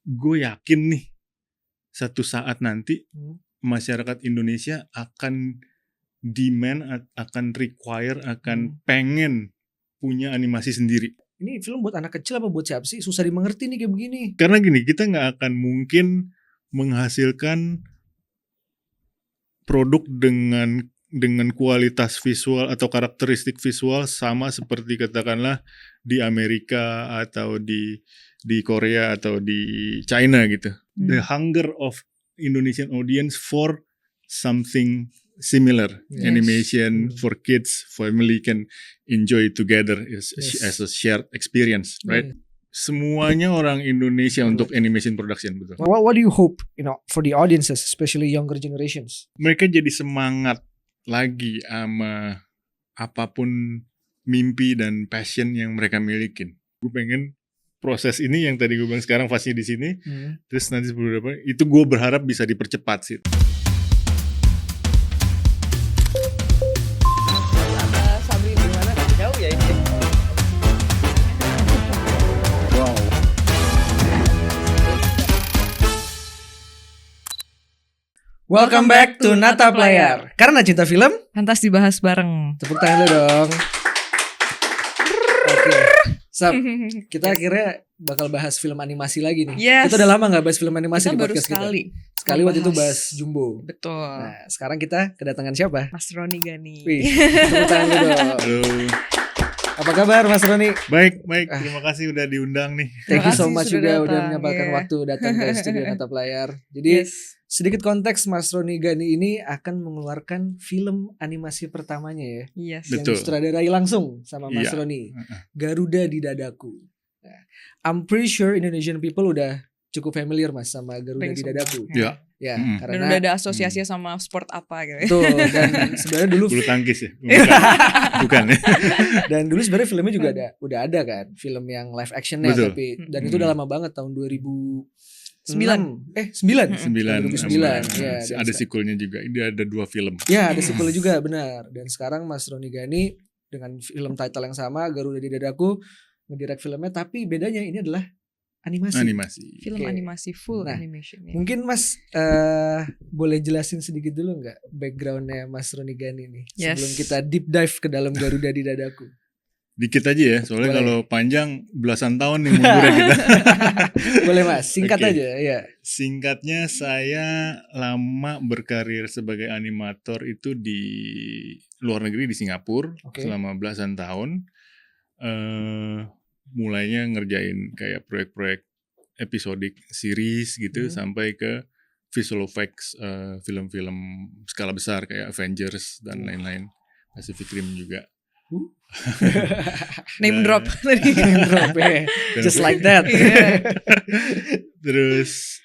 gue yakin nih satu saat nanti masyarakat Indonesia akan demand, akan require, akan pengen punya animasi sendiri. Ini film buat anak kecil apa buat siapa sih? Susah dimengerti nih kayak begini. Karena gini, kita nggak akan mungkin menghasilkan produk dengan kualitas visual atau karakteristik visual sama seperti katakanlah di Amerika atau di Korea atau di China gitu. The hunger of Indonesian audience for something similar, animation for kids, family can enjoy together as a shared experience, right? Semuanya orang Indonesia untuk animation production, betul. What do you hope, for the audiences, especially younger generations? Mereka jadi semangat lagi sama apapun mimpi dan passion yang mereka milikin. Gue pengen proses ini yang tadi gue bilang sekarang fasenya di sini, terus nanti sebelum apa, itu gue berharap bisa dipercepat sih. Welcome back to Natap Layar. Karena cinta film, lantas dibahas bareng. Tepuk tangan dulu dong. Oke, Sab, kita akhirnya bakal bahas film animasi lagi nih. Yes. Kita udah lama gak bahas film animasi kita di podcast baru sekali. kita. Sekali waktu itu bahas Jumbo. Betul. Nah, sekarang kita kedatangan siapa? Mas Roni Gani. Wih, tepuk tangan dulu dong. Halo. Apa kabar Mas Roni? Baik. Terima kasih udah diundang nih. Thank you so much juga datang, udah menyempatkan waktu datang ke studio Natap Layar. Jadi sedikit konteks, Mas Roni Gani ini akan mengeluarkan film animasi pertamanya ya. Yes. Yang disutradarai langsung sama Mas Roni. Garuda di Dadaku. Nah, I'm pretty sure Indonesian people udah cukup familiar Mas sama Garuda di Dadaku. Iya. Ya, karena dan udah ada asosiasinya sama sport apa gitu. Betul. Dan sebenarnya dulu bulu tangkis ya. Bukan ya. Dan dulu sebenarnya filmnya juga udah ada kan, film yang live actionnya. Tapi dan itu udah lama banget, tahun 2009. 2009 ya. Ada sequelnya juga. Ini ada 2 film. Ya, ada sequelnya juga, benar. Dan sekarang Mas Roni Gani dengan film title yang sama, Garuda di Dadaku, ngedirect filmnya, tapi bedanya ini adalah animasi. Film animasi full animation ya. Mungkin Mas boleh jelasin sedikit dulu nggak backgroundnya Mas Roni Gani nih sebelum kita deep dive ke dalam Garuda di Dadaku. Dikit aja ya, soalnya kalau panjang belasan tahun nih mundurnya kita. Boleh Mas, singkat aja ya. Singkatnya, saya lama berkarir sebagai animator itu di luar negeri, di Singapura selama belasan tahun. Mulainya ngerjain kayak proyek-proyek episodic series gitu sampai ke visual effects, film-film skala besar kayak Avengers dan lain-lain, Pacific Rim juga. Name drop just like that. Terus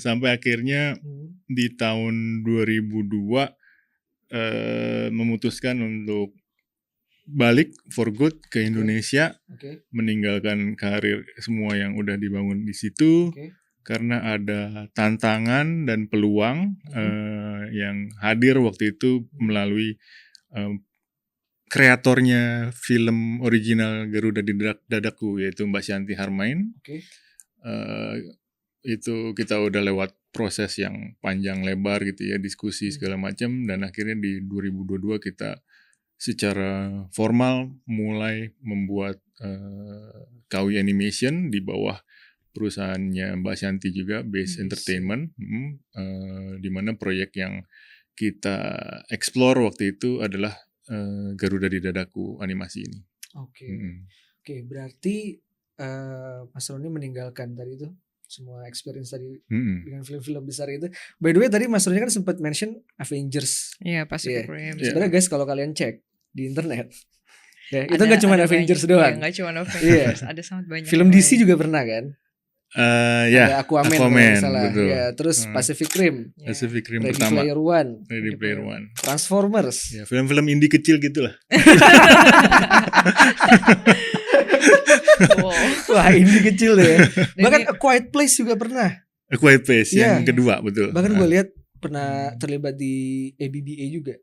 sampai akhirnya di tahun 2002 memutuskan untuk balik for good ke Indonesia, meninggalkan karir semua yang udah dibangun di situ karena ada tantangan dan peluang yang hadir waktu itu melalui kreatornya film original Garuda di Dadaku, yaitu Mbak Shanti Harmain. Itu kita udah lewat proses yang panjang lebar gitu ya, diskusi segala macam, dan akhirnya di 2022 kita secara formal mulai membuat KW Animation di bawah perusahaannya Mbak Shanti juga, Base Entertainment, di mana proyek yang kita explore waktu itu adalah Garuda di Dadaku animasi ini. Oke, berarti Mas Roni meninggalkan tadi itu semua experience tadi dengan film-film besar itu. By the way, tadi Mas Roni kan sempat mention Avengers. Iya, Pacific Rim. Sebenarnya guys, kalau kalian cek di internet, ya, itu nggak cuma Avengers doang. Nggak cuma Avengers, ada sangat banyak. Film DC juga pernah kan? Ya, ada Aquaman salah. Betul. Ya, terus Pacific Rim. Pacific Rim Ready pertama. Ready Player One. Transformers. Ya, film-film indie kecil gitulah. Wah, indie kecil ya. Bahkan A Quiet Place juga pernah. A Quiet Place yang kedua, betul. Bahkan gue lihat pernah terlibat di ABBA juga.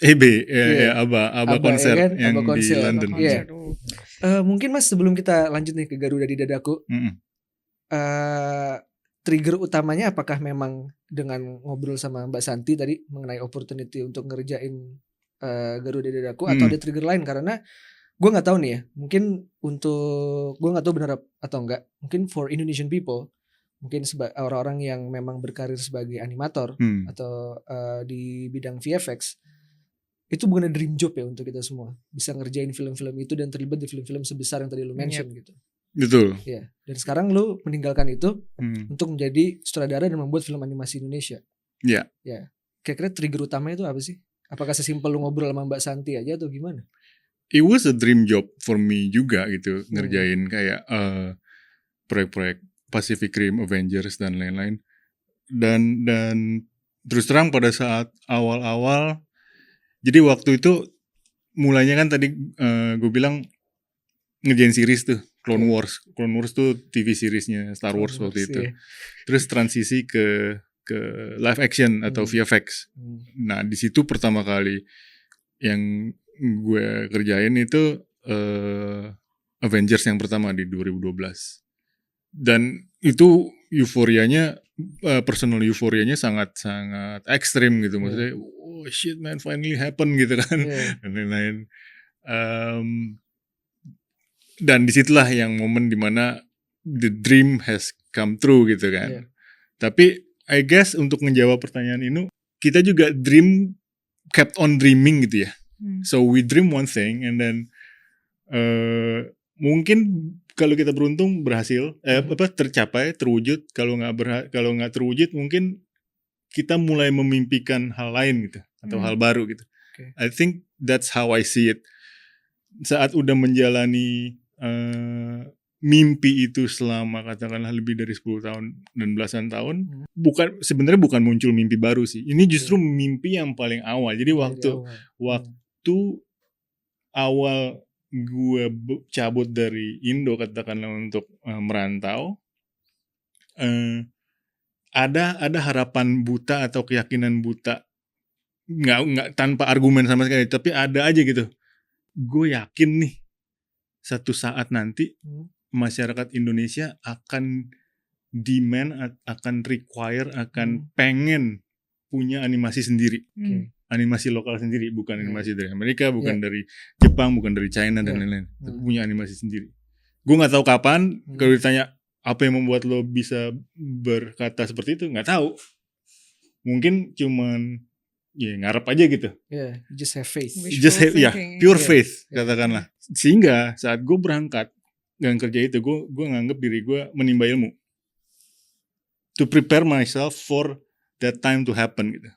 ABBA konser kan? yang ABBA di London. Mungkin Mas sebelum kita lanjut nih ke Garuda di Dadaku, trigger utamanya apakah memang dengan ngobrol sama Mbak Santi tadi mengenai opportunity untuk ngerjain Garuda di Dadaku, atau ada trigger lain? Karena gue nggak tahu nih ya, mungkin untuk gue nggak tahu benar atau enggak, mungkin for Indonesian people, mungkin orang-orang yang memang berkarir sebagai animator atau di bidang VFX, itu bukan dream job ya untuk kita semua, bisa ngerjain film-film itu dan terlibat di film-film sebesar yang tadi lu mention gitu. Betul. Ya, dan sekarang lu meninggalkan itu untuk menjadi sutradara dan membuat film animasi Indonesia. Iya. Ya. Kira-kira trigger utamanya itu apa sih? Apakah sesimpel lu ngobrol sama Mbak Santi aja atau gimana? It was a dream job for me juga gitu, ngerjain kayak proyek-proyek Pacific Rim, Avengers dan lain-lain. Dan terus terang pada saat awal-awal, jadi waktu itu mulainya kan tadi gue bilang ngerjain series tuh, Clone Wars. Clone Wars tuh TV seriesnya Star Wars waktu itu. Iya. Terus transisi ke live action atau VFX. Nah, di situ pertama kali yang gue kerjain itu Avengers yang pertama di 2012. Dan itu euforianya, personal euforianya sangat ekstrim gitu. Maksudnya, oh shit man, finally happen gitu kan. Dan lain-lain. Dan disitulah yang momen dimana the dream has come true gitu kan. Tapi I guess untuk menjawab pertanyaan ini, kita juga kept on dreaming gitu ya. So we dream one thing and then mungkin kalau kita beruntung berhasil, tercapai, terwujud. Kalau nggak terwujud, mungkin kita mulai memimpikan hal lain gitu atau hal baru gitu. I think that's how I see it. Saat udah menjalani mimpi itu selama katakanlah lebih dari 10 tahun dan belasan tahun, sebenarnya bukan muncul mimpi baru sih. Ini justru mimpi yang paling awal. Jadi waktu awal gue cabut dari Indo katakanlah untuk merantau, ada harapan buta atau keyakinan buta, nggak tanpa argumen sama sekali, tapi ada aja gitu. Gue yakin nih satu saat nanti masyarakat Indonesia akan demand, akan require, akan pengen punya animasi sendiri. Animasi lokal sendiri, bukan animasi dari Amerika, bukan dari Jepang, bukan dari China dan lain-lain. Punya animasi sendiri. Gue nggak tahu kapan. Kalau ditanya apa yang membuat lo bisa berkata seperti itu, nggak tahu. Mungkin cuman ngarep aja gitu. Just have faith. Pure faith katakanlah. Sehingga saat gue berangkat dengan kerja itu, gue nganggep diri gue menimba ilmu. To prepare myself for that time to happen gitu.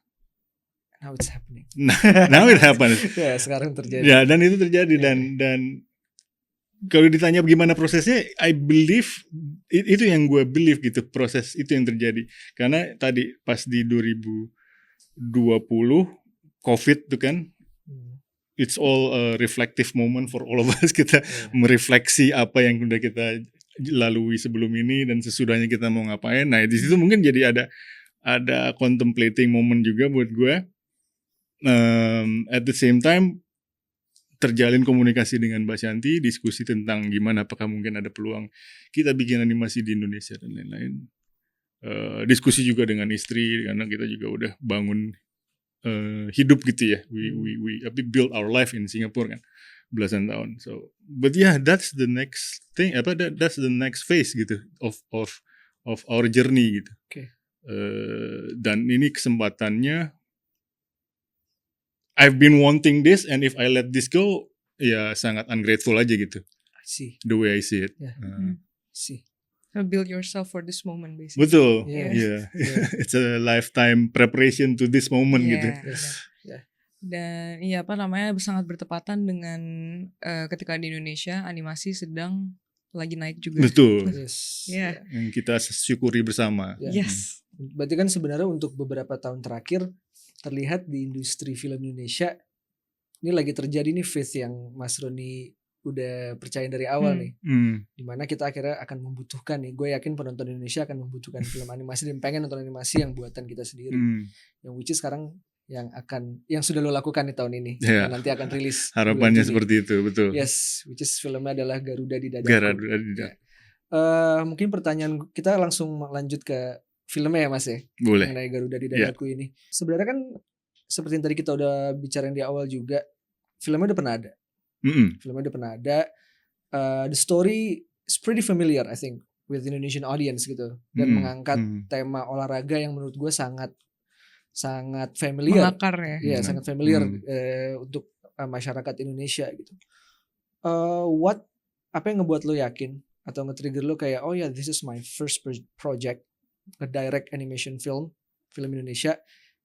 Now it's happening. Now it happens. Sekarang terjadi. Ya, dan itu terjadi dan kalau ditanya bagaimana prosesnya, I believe itu yang gue believe gitu, proses itu yang terjadi. Karena tadi pas di 2020 COVID tuh kan, it's all a reflective moment for all of us. Kita merefleksi apa yang udah kita lalui sebelum ini dan sesudahnya kita mau ngapain. Nah, di situ mungkin jadi ada contemplating moment juga buat gue. At the same time terjalin komunikasi dengan Mbak Shanti, diskusi tentang gimana apakah mungkin ada peluang kita bikin animasi di Indonesia dan lain-lain. Diskusi juga dengan istri karena kita juga udah bangun hidup gitu ya. We build our life in Singapore kan belasan tahun. So, but yeah, that's the next thing. That's the next phase gitu of our journey gitu. Dan ini kesempatannya. I've been wanting this, and if I let this go, ya sangat ungrateful aja gitu. I see. The way I see it. See. Build yourself for this moment, basically. Betul. It's a lifetime preparation to this moment gitu. Dan sangat bertepatan dengan ketika di Indonesia animasi sedang lagi naik juga. Betul. Yang kita syukuri bersama. Yes. Berarti kan sebenarnya untuk beberapa tahun terakhir terlihat di industri film Indonesia ini lagi terjadi nih faith yang Mas Roni udah percaya dari awal nih, dimana kita akhirnya akan membutuhkan nih, gue yakin penonton Indonesia akan membutuhkan film animasi dan pengen nonton animasi yang buatan kita sendiri, yang which is sekarang yang sudah lo lakukan di tahun ini, yang nanti akan rilis. Harapannya seperti itu, betul. Yes, which is filmnya adalah Garuda di Dadaku. Mungkin pertanyaan kita langsung lanjut ke filmnya ya Mas ya, Boleh. mengenai Garuda di Ya. Dadaku ini. Sebenarnya kan seperti yang tadi kita udah bicarain di awal juga, filmnya udah pernah ada. Filmnya udah pernah ada. The story is pretty familiar I think with Indonesian audience gitu, dan mengangkat tema olahraga yang menurut gue sangat familiar. Mengakar ya. Iya, sangat familiar untuk masyarakat Indonesia gitu. Apa yang ngebuat lo yakin atau nge-trigger lo kayak oh ya this is my first project, a direct animation film Indonesia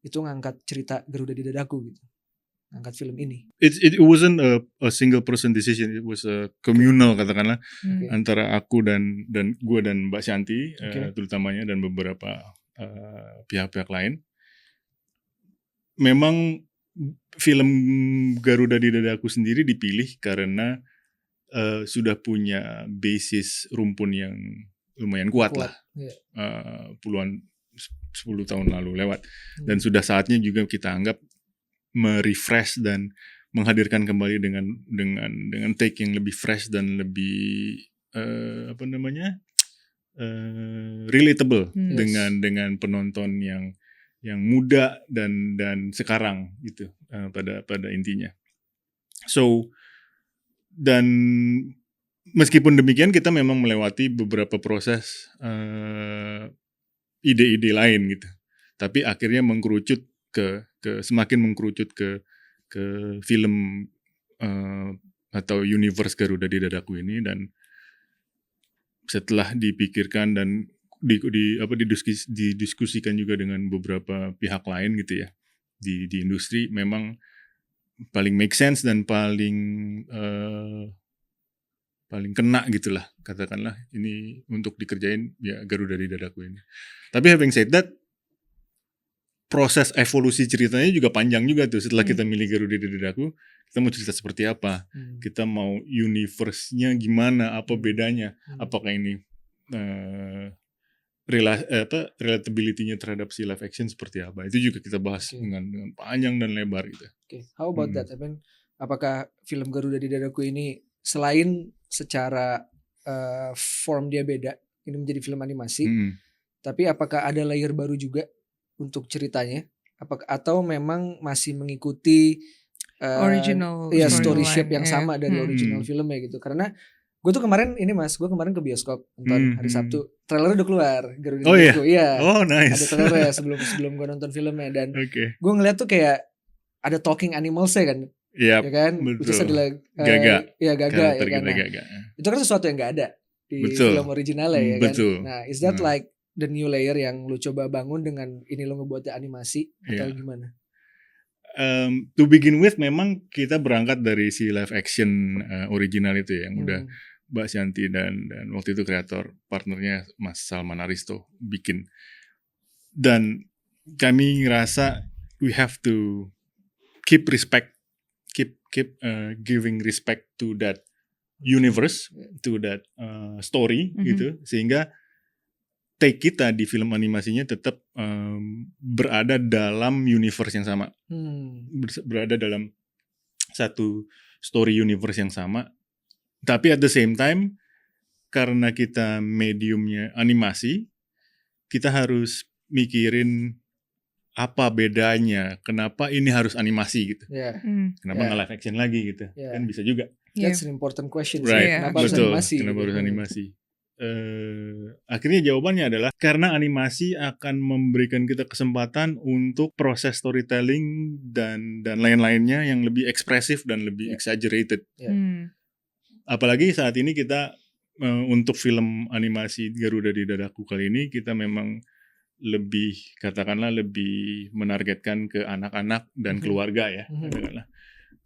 itu ngangkat cerita Garuda di Dadaku gitu, ngangkat film ini. It wasn't a single person decision, it was a communal katakanlah antara aku dan gue dan Mbak Shanti terutamanya dan beberapa pihak-pihak lain. Memang film Garuda di Dadaku sendiri dipilih karena sudah punya basis rumpun yang lumayan kuat lah. Puluhan 10 tahun lalu lewat. Dan sudah saatnya juga kita anggap merefresh dan menghadirkan kembali dengan take yang lebih fresh dan lebih relatable dengan penonton yang muda dan sekarang gitu pada intinya. So dan meskipun demikian kita memang melewati beberapa proses ide-ide lain gitu. Tapi akhirnya mengkerucut semakin mengkerucut ke film atau universe Garuda di Dadaku ini, dan setelah dipikirkan dan didiskusikan juga dengan beberapa pihak lain gitu ya di industri, memang paling make sense dan paling kena gitulah katakanlah ini untuk dikerjain ya Garuda di Dadaku ini. Tapi having said that, proses evolusi ceritanya juga panjang juga tuh. Setelah kita milih Garuda di Dadaku, kita mau cerita seperti apa, kita mau universe-nya gimana, apa bedanya, apakah ini relatability-nya terhadap si live action seperti apa, itu juga kita bahas dengan panjang dan lebar gitu. How about that? Apakah film Garuda di Dadaku ini selain secara form dia beda, ini menjadi film animasi, tapi apakah ada layer baru juga untuk ceritanya? Atau memang masih mengikuti original story shape yang sama dari original filmnya gitu? Karena gue tuh kemarin ke bioskop nonton hari Sabtu, trailer udah keluar Garuda di Dadaku. Iya. Oh nice. Ada trailernya sebelum gue nonton filmnya, dan gue ngeliat tuh kayak ada talking animals-nya kan. Iya, ya kan? betul. Gaga. Ya Gaga ya kan. Gaga. Itu kan sesuatu yang gak ada di film originalnya ya kan. Betul. Nah, is that like the new layer yang lu coba bangun dengan ini lu ngebuatnya animasi atau gimana? To begin with, memang kita berangkat dari si live action original itu ya, yang udah Mbak Shanti dan waktu itu kreator partnernya Mas Salman Aristo bikin. Dan kami ngerasa we have to keep giving respect to that universe, to that story gitu, sehingga take kita di film animasinya tetap berada dalam universe yang sama, berada dalam satu story universe yang sama. Tapi at the same time, karena kita mediumnya animasi, kita harus mikirin apa bedanya, kenapa ini harus animasi gitu, kenapa nggak live action lagi gitu, kan bisa juga. That's an important question. Right. Kenapa harus animasi? Kenapa harus animasi? Akhirnya jawabannya adalah karena animasi akan memberikan kita kesempatan untuk proses storytelling dan lain-lainnya yang lebih ekspresif dan lebih exaggerated. Apalagi saat ini kita untuk film animasi Garuda di Dadaku kali ini, kita memang lebih menargetkan ke anak-anak dan keluarga ya.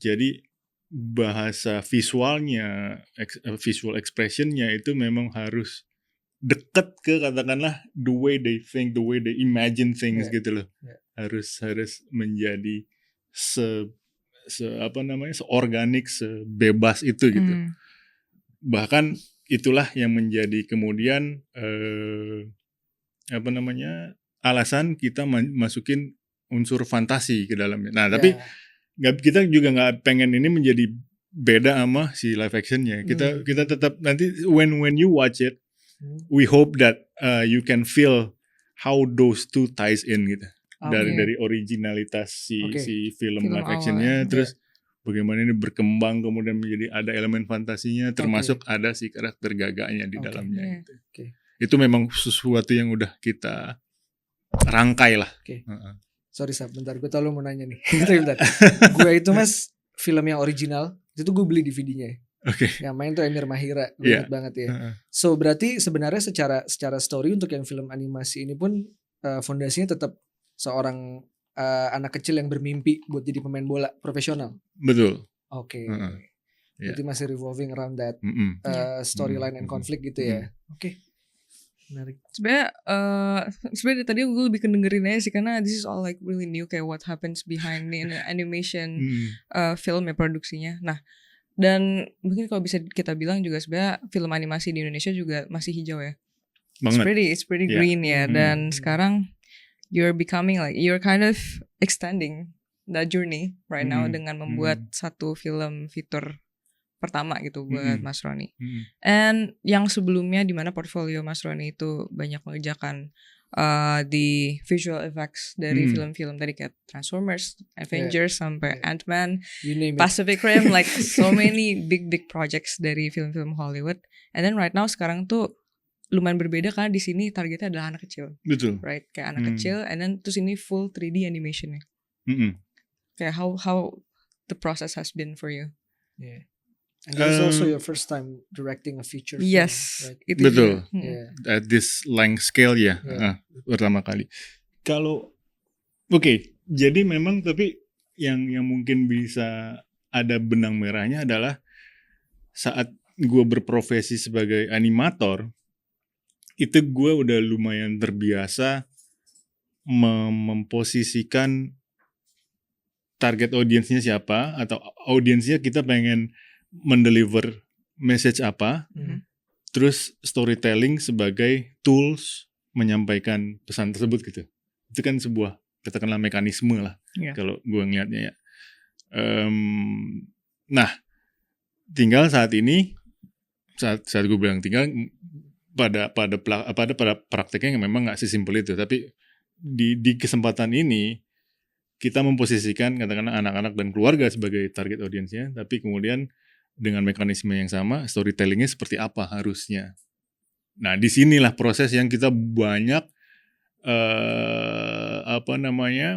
Jadi bahasa visualnya, visual expressionnya itu memang harus dekat ke katakanlah the way they think, the way they imagine things gitu loh. Harus menjadi seorganik, sebebas itu gitu. Bahkan itulah yang menjadi kemudian alasan kita masukin unsur fantasi ke dalamnya. Nah, tapi kita juga nggak pengen ini menjadi beda sama si live actionnya. Kita tetap nanti when you watch it, we hope that you can feel how those two ties in gitu. Oke. Dari originalitas si Oke. film Film live actionnya, awalnya. terus bagaimana ini berkembang kemudian menjadi ada elemen fantasinya, termasuk Oke. ada si karakter gagaknya di Oke. dalamnya. Iya. Gitu. Oke. Itu memang sesuatu yang udah kita rangkai lah. Oke. Heeh. Sorry Sab, bentar gue tau lu mau nanya nih. Bentar. Gue itu mas film yang original itu gue beli DVD-nya ya. Oke. Yang main tuh Emir Mahira, gue Iya. inget banget ya. Heeh. So berarti sebenarnya secara story untuk yang film animasi ini pun fondasinya tetap seorang anak kecil yang bermimpi buat jadi pemain bola profesional. Betul. Oke. Heeh. Iya. Berarti masih revolving around that Mm-mm. storyline and Mm-mm. conflict gitu ya. Oke. Menarik. Sebenarnya tadi gue lebih kedengerin aja sih, karena this is all like really new, kayak what happens behind the animation film ya, produksinya. Nah, dan mungkin kalau bisa kita bilang juga sebenarnya film animasi di Indonesia juga masih hijau ya. Banget. It's pretty Yeah. green ya. Hmm. Dan sekarang you're kind of extending that journey right now dengan membuat satu film fitur pertama gitu buat Mas Roni. And yang sebelumnya di mana portfolio Mas Roni itu banyak mengerjakan di visual effects dari film-film tadi kayak Transformers, Avengers, sampai Ant-Man, You name it. Pacific Rim, like so many big projects dari film-film Hollywood. And then right now sekarang tuh lumayan berbeda karena di sini targetnya adalah anak kecil, Betul. right? Kayak anak kecil, and then terus ini full 3D animation ya. Kayak how the process has been for you? Yeah. And this is also your first time directing a feature film, Yes, right? itu Betul. juga. Yeah. At this length scale ya, Yeah. pertama kali. Kalau oke, jadi memang tapi yang mungkin bisa ada benang merahnya adalah saat gue berprofesi sebagai animator, itu gue udah lumayan terbiasa memposisikan target audiensnya siapa, atau audiensnya kita pengen mendeliver message apa, terus storytelling sebagai tools menyampaikan pesan tersebut gitu. Itu kan sebuah katakanlah mekanisme lah, kalau gue ngeliatnya ya. Nah, tinggal saat ini, saat gue bilang tinggal pada prakteknya yang memang nggak sesimpel itu, tapi di kesempatan ini kita memposisikan katakanlah anak-anak dan keluarga sebagai target audiensnya, tapi kemudian dengan mekanisme yang sama, storytellingnya seperti apa harusnya. Nah, disinilah proses yang kita banyak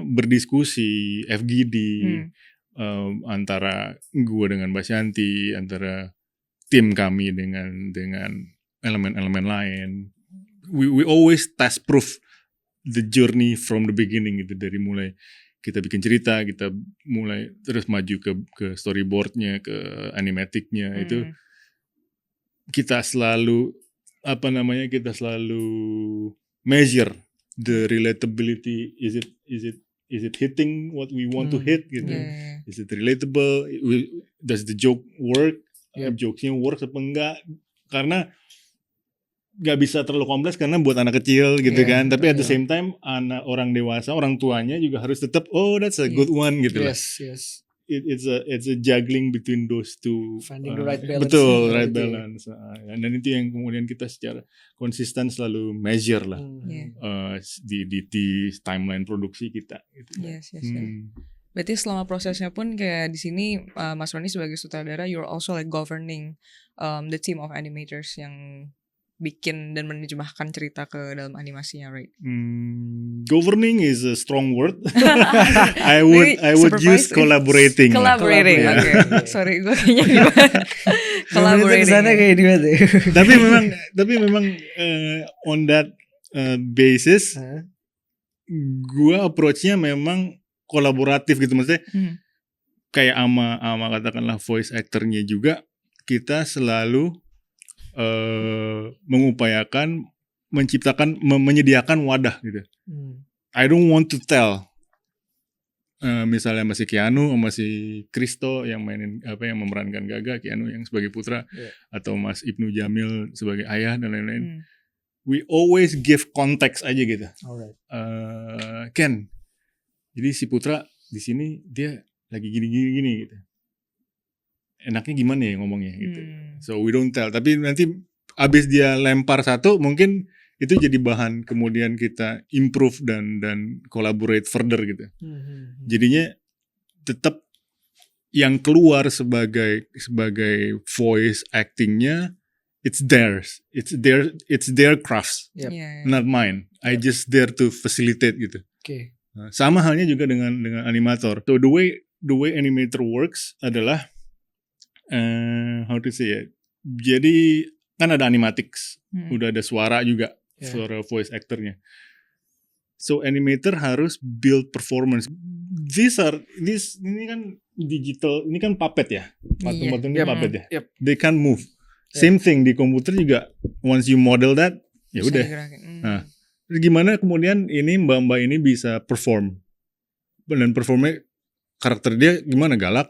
berdiskusi, FGD, antara gue dengan Mbak Shanti, antara tim kami dengan elemen-elemen lain. We always test proof the journey from the beginning gitu, dari mulai kita bikin cerita, kita mulai terus maju ke storyboardnya, ke animatiknya, itu kita selalu measure the relatability. Is it hitting what we want to hit gitu? Is it relatable? Does the joke work? Jokesnya work apa enggak? Karena gak bisa terlalu kompleks karena buat anak kecil gitu kan, tapi at the same time orang dewasa, orang tuanya juga harus tetap that's a good one gitu lah. Yes. It's a juggling between those two. Finding the right balance. Betul, right balance. Dan itu yang kemudian kita secara konsisten selalu measure lah di timeline produksi kita. Gitu. Yes. Berarti selama prosesnya pun kayak di sini Mas Roni sebagai sutradara, you're also like governing the team of animators yang bikin dan menerjemahkan cerita ke dalam animasinya, right? Governing is a strong word. I would use collaborating. Collaborating, oke. Sorry, gue kayaknya gimana? Collaborating. Kesana kayak di mana? Tapi memang on that basis, gue approach-nya memang kolaboratif gitu, maksudnya kayak ama katakanlah voice actor-nya juga, kita selalu mengupayakan menyediakan wadah gitu. I don't want to tell misalnya masih Keanu sama si Kristo yang memerankan Gaga, Keanu yang sebagai putra, atau Mas Ibnu Jamil sebagai ayah dan lain-lain. We always give context aja gitu. Alright. Ken, jadi si putra di sini dia lagi gini gitu. Enaknya gimana ya ngomongnya gitu. So we don't tell, tapi nanti abis dia lempar satu mungkin itu jadi bahan kemudian kita improve dan collaborate further gitu. Jadinya tetap yang keluar sebagai voice actingnya it's their crafts, Yep. Yeah. not mine. I just there to facilitate gitu. Oke. Nah, sama halnya juga dengan animator. So the way animator works adalah how to say ya. Jadi kan ada animatics, udah ada suara juga, suara voice actornya. So animator harus build performance. Ini kan digital, ini kan puppet ya, patung-patung ini puppet ya. Yep. They can't move. Same thing di komputer juga. Once you model that, ya Bisa udah. digerakin. Nah, terus gimana kemudian ini mbak-mbak ini bisa perform, dan performnya karakter dia gimana, galak,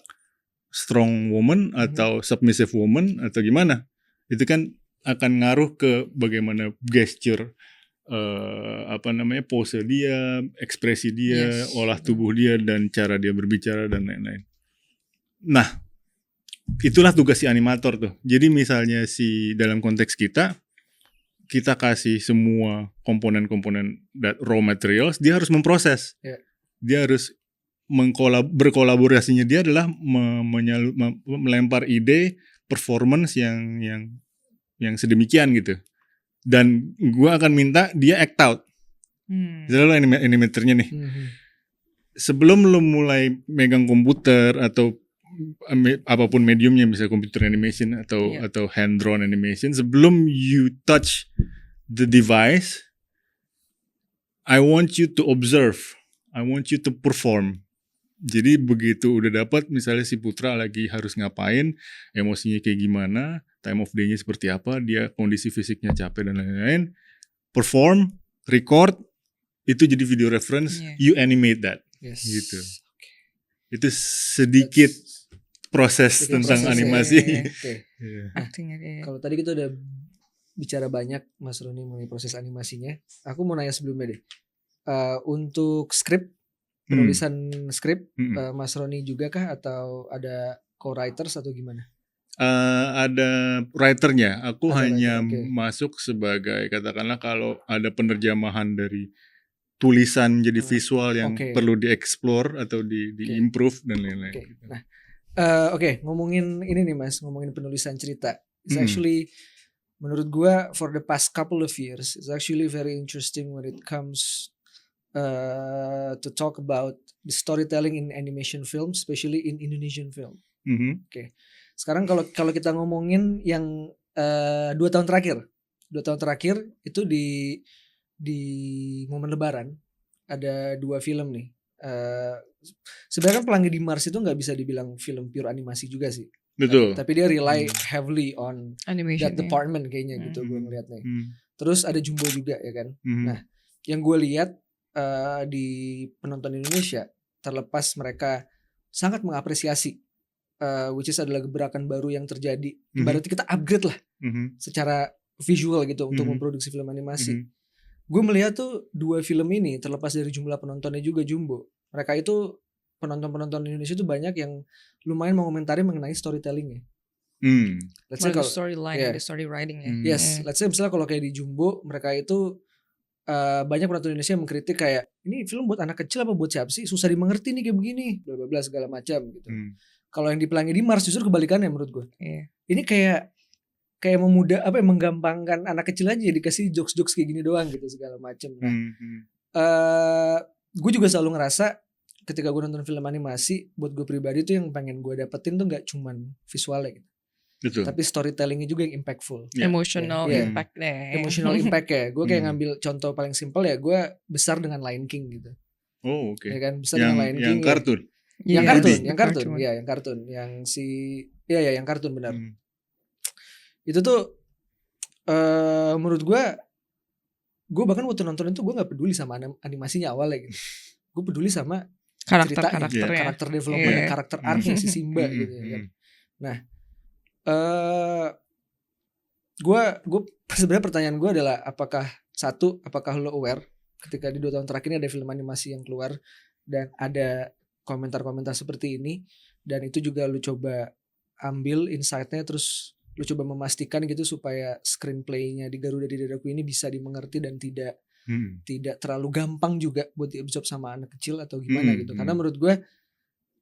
strong woman atau submissive woman atau gimana? Itu kan akan ngaruh ke bagaimana gesture, pose dia, ekspresi dia, Yes. olah tubuh dia dan cara dia berbicara dan lain-lain. Nah, itulah tugas si animator tuh. Jadi misalnya dalam konteks kita kasih semua komponen-komponen raw materials, dia harus memproses. Yeah. Dia harus berkolaborasinya dia adalah melempar ide performance yang sedemikian gitu. Dan gua akan minta dia act out. Misalnya lo animatornya nih. Sebelum lo mulai megang komputer atau apapun mediumnya, misalnya computer animation atau hand drawn animation, sebelum you touch the device, I want you to observe, I want you to perform. Jadi begitu udah dapat, misalnya si Putra lagi harus ngapain, emosinya kayak gimana, time of day-nya seperti apa, dia kondisi fisiknya capek dan lain-lain, perform, record, itu jadi video reference, you animate that. Yes. Gitu. Itu sedikit proses tentang animasi. Oke. Actingnya kayak. Kalau tadi kita udah bicara banyak Mas Roni mengenai proses animasinya, aku mau nanya sebelumnya deh. Untuk skrip, penulisan skrip, Mas Roni juga kah atau ada co-writers atau gimana? Ada writernya. Aku Ada hanya writer, masuk sebagai, katakanlah kalau ada penerjemahan dari tulisan menjadi visual yang perlu dieksplor atau di-improve dan lain-lain. Gitu. Nah, ngomongin ini nih Mas, ngomongin penulisan cerita. It's actually, menurut gua for the past couple of years, it's actually very interesting when it comes to talk about the storytelling in animation film, especially in Indonesian film. Sekarang kalau kita ngomongin yang 2 tahun terakhir itu di momen Lebaran ada 2 film nih. Sebenarnya Pelangi di Mars itu nggak bisa dibilang film pure animasi juga sih. Betul. Tapi dia rely heavily on animation, that department kayaknya gitu gue ngeliatnya. Terus ada Jumbo juga ya kan. Nah, yang gue lihat di penonton Indonesia, terlepas mereka sangat mengapresiasi which is adalah gebrakan baru yang terjadi. Berarti kita upgrade lah secara visual gitu untuk memproduksi film animasi. Gue melihat tuh 2 film ini, terlepas dari jumlah penontonnya juga Jumbo, mereka itu penonton Indonesia tuh banyak yang lumayan mengomentari mengenai storytellingnya. Let's say kalau storyline, ada story writing ya. Yes, let's say misalnya kalau kayak di Jumbo, mereka itu banyak penonton Indonesia yang mengkritik kayak, ini film buat anak kecil apa buat siapa sih? Susah dimengerti nih kayak begini, bla bla bla segala macam gitu. Kalau yang di Pelangi di Mars justru kebalikannya menurut gue. Ini kayak menggampangkan anak kecil aja, dikasih jokes kayak gini doang gitu segala macam. Nah, gue juga selalu ngerasa ketika gue nonton film animasi, buat gue pribadi tuh yang pengen gue dapetin tuh nggak cuman visualnya gitu. Betul. Tapi storytellingnya juga yang impactful. Emotional impact deh. Emotional impact ya. Gue kayak ngambil contoh paling simpel ya, gue besar dengan Lion King gitu. Oh oke. Ya kan, besar dengan Lion King. Yang kartun. Yang kartun. Ya, yang kartun. Yang yang kartun benar. Itu tuh menurut gue bahkan waktu nonton itu gue nggak peduli sama animasinya awalnya gitu. Gue peduli sama karakter development dan karakter arc-nya si Simba gitu ya kan. Nah, gue sebenarnya pertanyaan gue adalah apakah lo aware ketika di 2 tahun terakhir ini ada film animasi yang keluar dan ada komentar-komentar seperti ini, dan itu juga lo coba ambil insight-nya terus lu coba memastikan gitu supaya screenplay-nya di Garuda di Dadaku ini bisa dimengerti dan tidak terlalu gampang juga buat diabsorb sama anak kecil atau gimana gitu. Karena menurut gue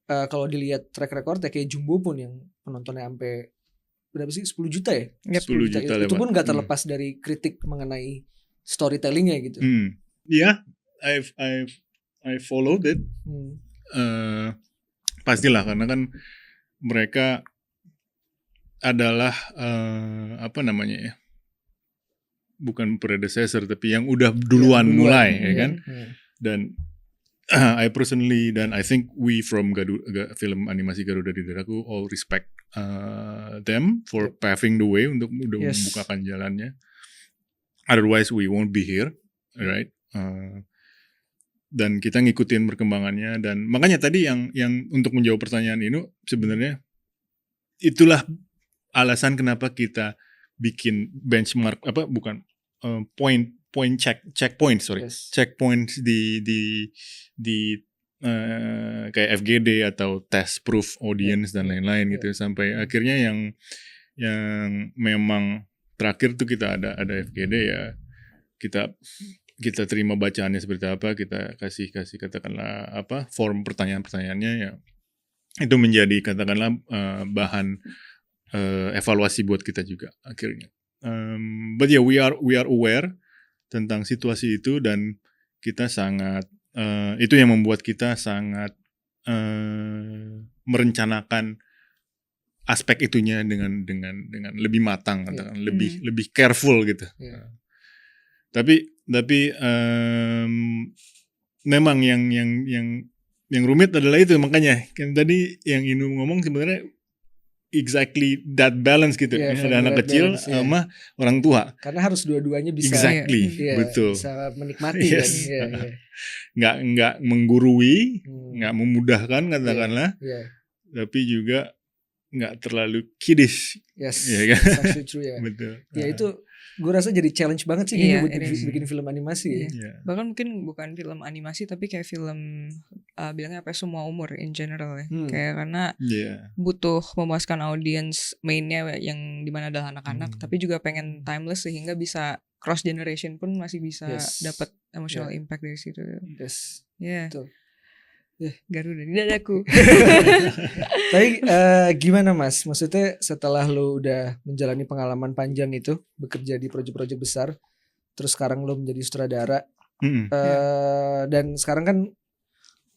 kalau dilihat track record kayak Jumbo pun yang penontonnya sampai berapa sih 10 juta ya? 10 juta itu pun lewat. gak terlepas dari kritik mengenai storytellingnya gitu. Yeah, I followed it. Pastilah karena kan mereka adalah apa namanya ya? Bukan predecessor tapi yang udah duluan mulai ya kan. Dan I personally dan I think we from film animasi Garuda di Dadaku all respect them for paving the way untuk udah membukakan jalannya. Otherwise we won't be here, right? Dan kita ngikutin perkembangannya dan makanya tadi yang untuk menjawab pertanyaan ini sebenarnya itulah alasan kenapa kita bikin benchmark checkpoint di kayak FGD atau test proof audience dan lain-lain gitu sampai akhirnya yang memang terakhir tuh kita ada FGD ya kita terima bacaannya seperti apa, kita kasih katakanlah form pertanyaan-pertanyaannya ya itu menjadi katakanlah bahan evaluasi buat kita juga akhirnya. But yeah, we are aware tentang situasi itu dan kita sangat itu yang membuat kita sangat merencanakan aspek itunya dengan lebih matang, katakan lebih careful gitu. Tapi memang yang rumit adalah itu makanya kan tadi yang Inu ngomong sebenarnya exactly that balance gitu ada anak kecil sama orang tua karena harus dua-duanya bisa betul bisa menikmati nggak menggurui nggak memudahkan katakanlah tapi juga nggak terlalu kiddish ya kan? Actually true ya betul ya itu gue rasa jadi challenge banget sih buat bikin film animasi bahkan mungkin bukan film animasi tapi kayak film bilangnya semua umur in general ya kayak karena butuh memuaskan audience mainnya yang dimana adalah anak-anak tapi juga pengen timeless sehingga bisa cross generation pun masih bisa dapat emotional impact dari situ. Betul. Garuda di Dadaku. Tapi gimana Mas? Maksudnya setelah lo udah menjalani pengalaman panjang itu bekerja di proyek-proyek besar, terus sekarang lo menjadi sutradara, dan sekarang kan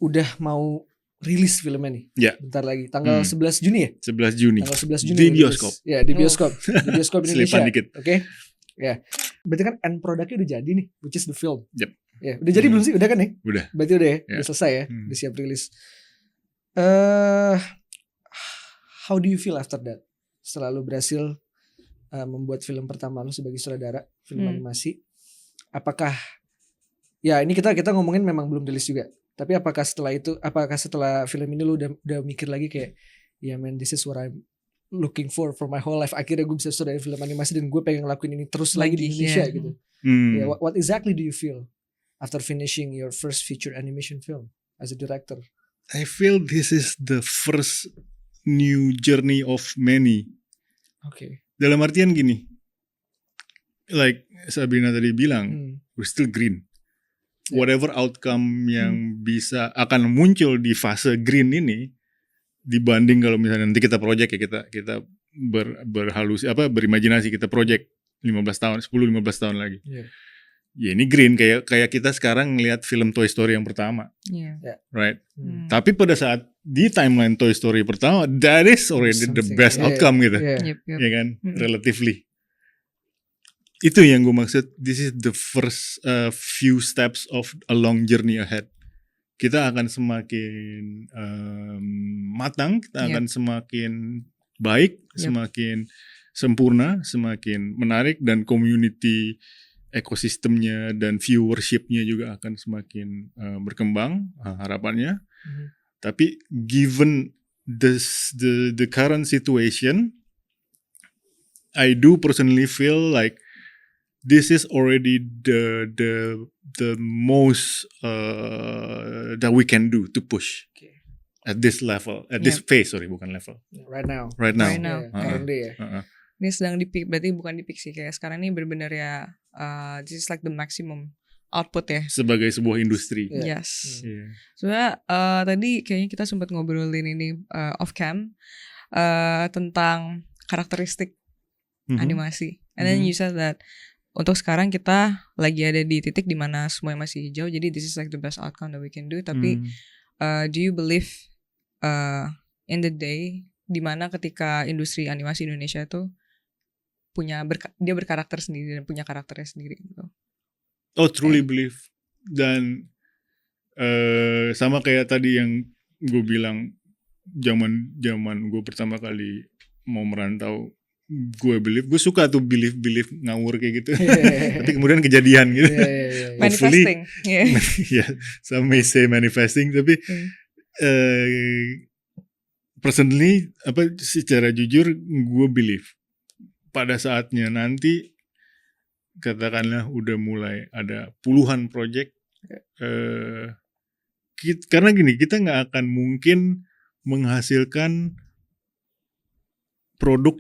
udah mau rilis filmnya nih. Bentar lagi, tanggal 11 Juni ya? 11 Juni. Tanggal 11 Juni di bioskop. Ya di bioskop, di bioskop Indonesia. Oke. Ya. Berarti kan end produknya udah jadi nih, which is the film. Ya, udah jadi belum sih? Udah kan ya? Udah. Berarti udah ya? Udah selesai ya? Udah siap rilis. How do you feel after that? Setelah lu berhasil membuat film pertama lu sebagai sutradara, film animasi. Apakah ya ini kita ngomongin memang belum rilis juga. Tapi apakah setelah film ini lu udah mikir lagi kayak man, this is what I'm looking for my whole life. Akhirnya gue bisa sutradara film animasi dan gue pengen ngelakuin ini terus lagi di Indonesia gitu. What exactly do you feel after finishing your first feature animation film as a director? I feel this is the first new journey of many. Okay. Dalam artian gini, like Sabrina tadi bilang, we're still green. Whatever outcome yang akan muncul di fase green ini, dibanding kalau misalnya nanti kita project ya kita berimajinasi kita project 10-15 tahun lagi. Ya ini green kayak kita sekarang ngelihat film Toy Story yang pertama. Right? Tapi pada saat di timeline Toy Story pertama, that is already the best outcome gitu. Ya kan? Relatively. Itu yang gue maksud, this is the first few steps of a long journey ahead. Kita akan semakin matang, kita akan semakin baik, semakin sempurna, semakin menarik, dan community ekosistemnya dan viewershipnya juga akan semakin berkembang harapannya. Tapi given the current situation, I do personally feel like this is already the most that we can do to push at this level, at this phase, bukan level. Right now. Currently, Ini sedang di-peak, berarti bukan di-peak sih, kayak sekarang ini benar-benar ya this is like the maximum output ya. Sebagai sebuah industri. Iya. Yes. Iya. Sebenarnya tadi kayaknya kita sempat ngobrolin ini off cam tentang karakteristik animasi. And then you said that untuk sekarang kita lagi ada di titik dimana semuanya masih hijau, jadi this is like the best outcome that we can do. Tapi do you believe in the day dimana ketika industri animasi Indonesia itu dia berkarakter sendiri dan punya karakternya sendiri gitu? Oh, truly believe. Dan sama kayak tadi yang gue bilang, zaman gue pertama kali mau merantau, gue suka tuh believe ngawur kayak gitu. Tapi kemudian kejadian gitu. Manifesting. Yeah, some may say manifesting, tapi personally secara jujur gue believe pada saatnya nanti, katakanlah udah mulai ada puluhan project, karena gini, kita nggak akan mungkin menghasilkan produk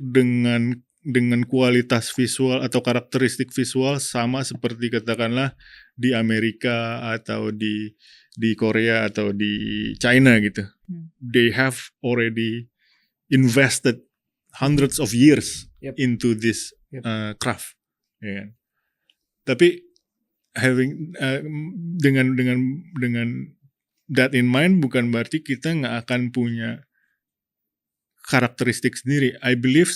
dengan kualitas visual atau karakteristik visual sama seperti katakanlah di Amerika atau di Korea atau di China gitu. They have already invested hundreds of years into this craft, ya kan? Tapi dengan that in mind bukan berarti kita nggak akan punya karakteristik sendiri. I believe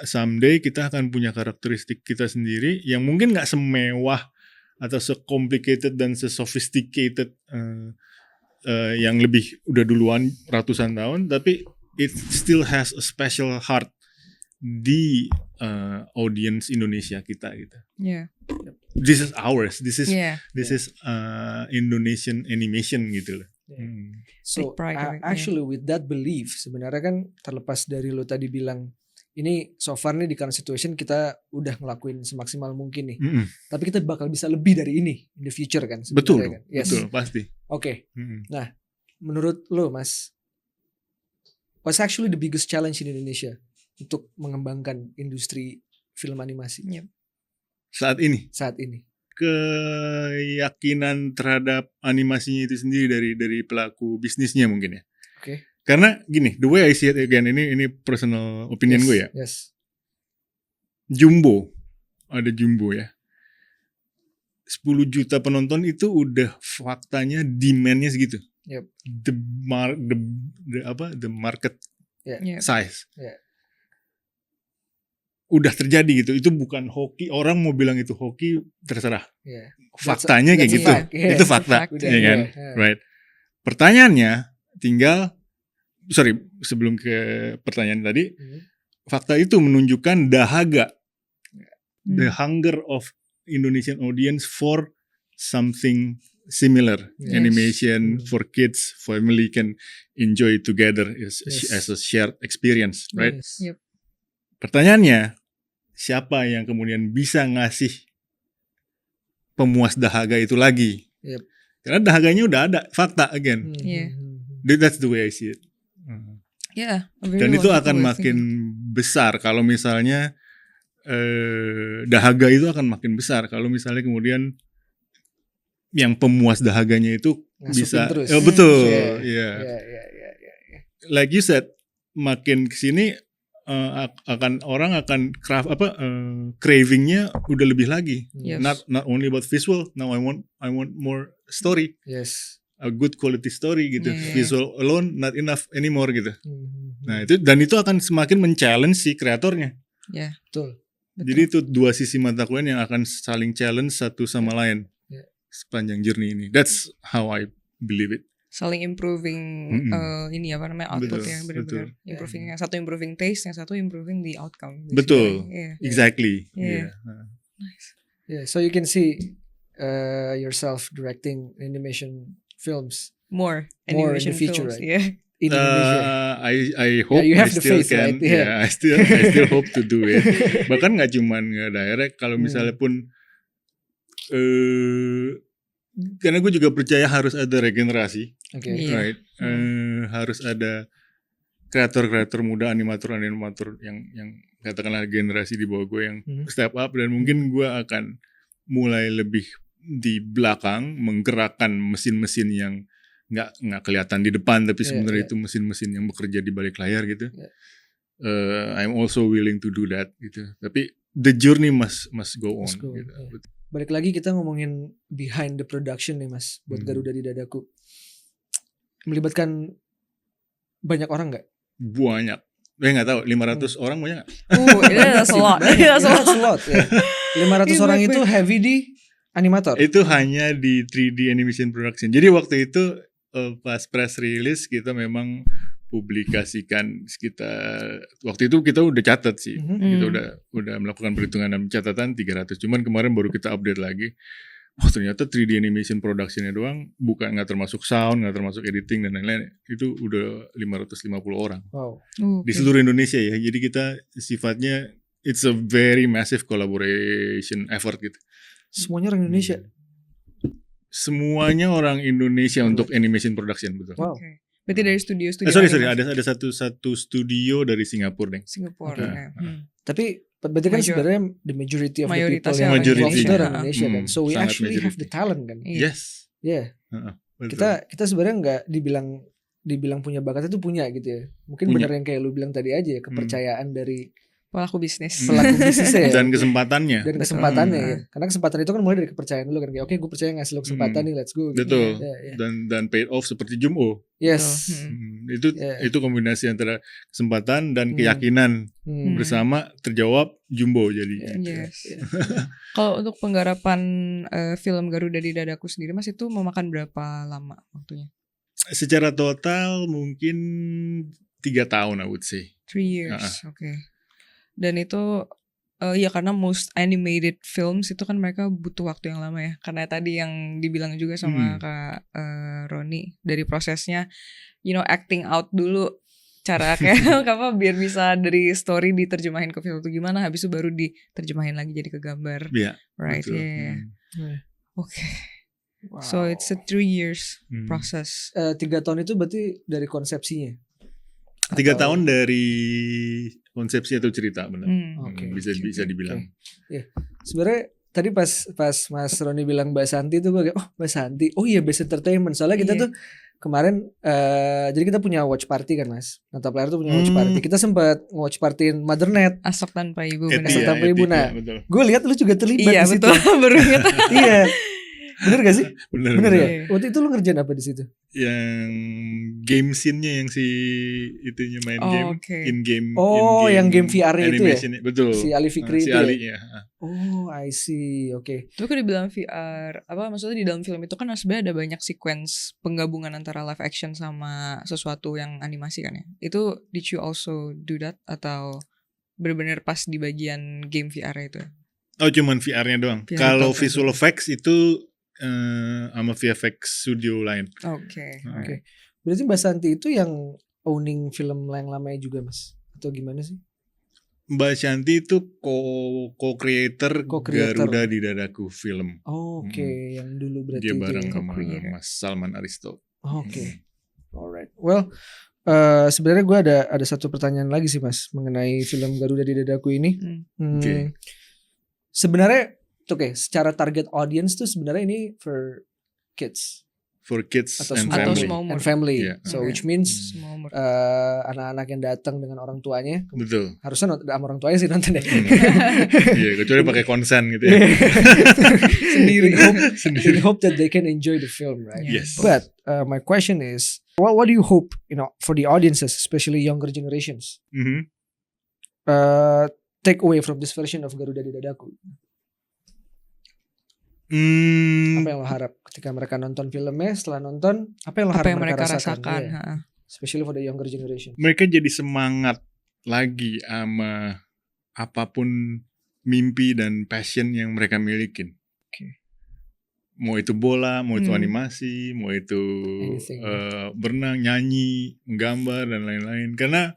someday kita akan punya karakteristik kita sendiri yang mungkin nggak semewah atau se-complicated dan se-sophisticated yang lebih udah duluan ratusan tahun, tapi it still has a special heart di audience Indonesia kita gitu. Yeah. This is ours. This is Indonesian animation gitu loh. So actually with that belief, sebenarnya kan terlepas dari lo tadi bilang ini so far nih di current situation kita udah ngelakuin semaksimal mungkin nih. Tapi kita bakal bisa lebih dari ini in the future kan. Betul, kan? Yes. Betul, pasti. Oke. Nah, menurut lo Mas, what's actually the biggest challenge in Indonesia untuk mengembangkan industri film animasi saat ini? Keyakinan terhadap animasinya itu sendiri dari pelaku bisnisnya mungkin ya. Oke. Karena gini, the way I see it again, ini personal opinion gue ya. Yes. Jumbo, ada Jumbo ya. 10 juta penonton itu udah faktanya demand-nya segitu. Yep. The market size. Yeah. Udah terjadi gitu. Itu bukan hoki. Orang mau bilang itu hoki, terserah. Yeah. Faktanya kayak gitu. Itu fakta, ya kan? Right. Pertanyaannya tinggal, sebelum ke pertanyaan tadi, fakta itu menunjukkan dahaga, the hunger of Indonesian audience for something similar, animation for kids, family can enjoy together as a shared experience, right? Yes. Yep. Pertanyaannya, siapa yang kemudian bisa ngasih pemuas dahaga itu lagi? Yep. Karena dahaganya udah ada, fakta again. That's the way I see it. Yeah. Dan itu akan makin besar kalau misalnya dahaga itu akan makin besar kalau misalnya kemudian yang pemuas dahaganya itu bisa terus. Betul. Yeah. Like you said, makin kesini orang akan cravingnya udah lebih lagi. Yes. Not only about visual. Now I want more story. Yes. A good quality story gitu. Visual alone not enough anymore gitu. Nah itu akan semakin men-challenge si kreatornya. Ya. Betul. Jadi itu dua sisi mata koin yang akan saling challenge satu sama lain sepanjang journey ini. That's how I believe it. Saling improving ini apa namanya output ya, benar-benar improving. Yang satu improving taste, yang satu improving the outcome. Betul. Exactly. Yeah. Nice. Yeah, so you can see yourself directing animation films more animation in the future, films, right? In Indonesia. I hope you have I the still faith, can. right? Yeah. I still hope to do it. Bahkan nggak cuman nge-direct, kalau misalnya pun karena gue juga percaya harus ada regenerasi, Okay. right? Harus ada kreator-kreator muda, animator-animator yang katakanlah generasi di bawah gue yang step up, dan mungkin gue akan mulai lebih di belakang menggerakkan mesin-mesin yang nggak kelihatan di depan, tapi sebenarnya itu mesin-mesin yang bekerja di balik layar gitu. I'm also willing to do that gitu. Tapi the journey must go on. Gitu. Balik lagi kita ngomongin behind the production nih Mas, buat Garuda di Dadaku. Melibatkan banyak orang nggak? Banyak. Nggak tahu 500 orang banyak nggak? That's a lot. That's a lot. 500 orang itu heavy di animator. Itu hanya di 3D animation production. Jadi waktu itu pas press release kita memang publikasikan sekitar, waktu itu kita udah catat sih. Kita udah melakukan perhitungan dan catatan 300. Cuman kemarin baru kita update lagi. Oh ternyata 3D animation productionnya doang, bukan nggak termasuk sound, nggak termasuk editing dan lain-lain, itu udah 550 orang. Wow. Di seluruh Indonesia ya. Jadi kita sifatnya it's a very massive collaboration effort gitu. Semuanya orang Indonesia. Semuanya orang Indonesia untuk animation production, betul. Wow. Okay. Berarti dari studio Sorry, ada satu studio dari Singapura, deh. Singapura. Tapi berarti kan sebenarnya the majority of the people yang involved itu orang Indonesia kan. So we actually have the talent kan. Yes. Yeah. Kita sebenarnya nggak dibilang punya bakat, itu punya gitu ya. Mungkin benar yang kayak lu bilang tadi aja ya, kepercayaan dari pelaku bisnis ya. Dan kesempatannya ya. Karena kesempatan itu kan mulai dari kepercayaan dulu kan, kayak oke gue percaya ngasih lo kesempatan nih, let's go gitu. Betul. Dan paid off seperti Jumbo. Yes. Itu kombinasi antara kesempatan dan keyakinan bersama terjawab Jumbo jadi. Kalau untuk penggarapan film Garuda di Dadaku sendiri Mas, itu memakan berapa lama waktunya? Secara total mungkin 3 tahun I would say. 3 years. Oke. Dan itu ya karena most animated films itu kan mereka butuh waktu yang lama ya. Karena tadi yang dibilang juga sama Kak Roni, dari prosesnya acting out dulu, cara kayak apa biar bisa dari story diterjemahin ke film itu gimana, habis itu baru diterjemahin lagi jadi ke gambar. Right. Oke. Wow. So it's a 3 years process. 3 tahun itu berarti dari konsepsinya? 3 tahun dari konsepsi atau cerita, benar. Bisa dibilang. Sebenarnya tadi pas Mas Roni bilang Mbak Santi tuh gue kayak Mbak Santi, iya Best Entertainment. Soalnya kita tuh kemarin jadi kita punya watch party kan Mas. Nata Player tuh punya watch party. Kita sempat watch partyin Mothernet. Asok Tanpa Ibu. Asok Tanpa Ibu. Nah, gue lihat lu juga terlibat di situ. Iya betul, baru ingat. Iya. Bener gak sih? Bener ya? Waktu itu lu ngerjain apa di situ? Yang game scene-nya yang si itunya main game, in-game. Yang game VR itu ya? Betul. Si Ali Fikri itu. Si Ali ya. I see. Oke. Lu kan dibilang VR, maksudnya di dalam film itu kan sebenarnya ada banyak sequence penggabungan antara live action sama sesuatu yang animasi kan ya. Itu did you also do that atau benar-benar pas di bagian game VR itu? Oh, cuman VR-nya doang. Kalau visual effects itu sama VFX studio lain. Oke. Berarti Mbak Santi itu yang owning film yang lamanya juga Mas? Atau gimana sih? Mbak Santi itu co-creator Garuda di Dadaku film. Oke. Yang dulu berarti dia itu bareng sama Mas Salman Aristo. Oke. Alright. Well, sebenarnya gue ada satu pertanyaan lagi sih Mas mengenai film Garuda di Dadaku ini. Sebenarnya secara target audience tuh sebenarnya ini for kids atau family. So which means anak-anak yang datang dengan orang tuanya. Betul. Harusnya sama orang tuanya sih nonton deh. Iya, kecuali pakai konsen gitu ya. Sendiri. In hope that they can enjoy the film, right? Yes. But my question is, what do you hope, for the audiences, especially younger generations, take away from this version of Garuda di Dadaku? Apa yang lo harap ketika mereka nonton filmnya, setelah nonton apa yang lo harap mereka rasakan? Especially for the younger generation. Mereka jadi semangat lagi sama apapun mimpi dan passion yang mereka milikin. Mau itu bola, mau itu animasi, mau itu berenang, nyanyi, menggambar dan lain-lain. Karena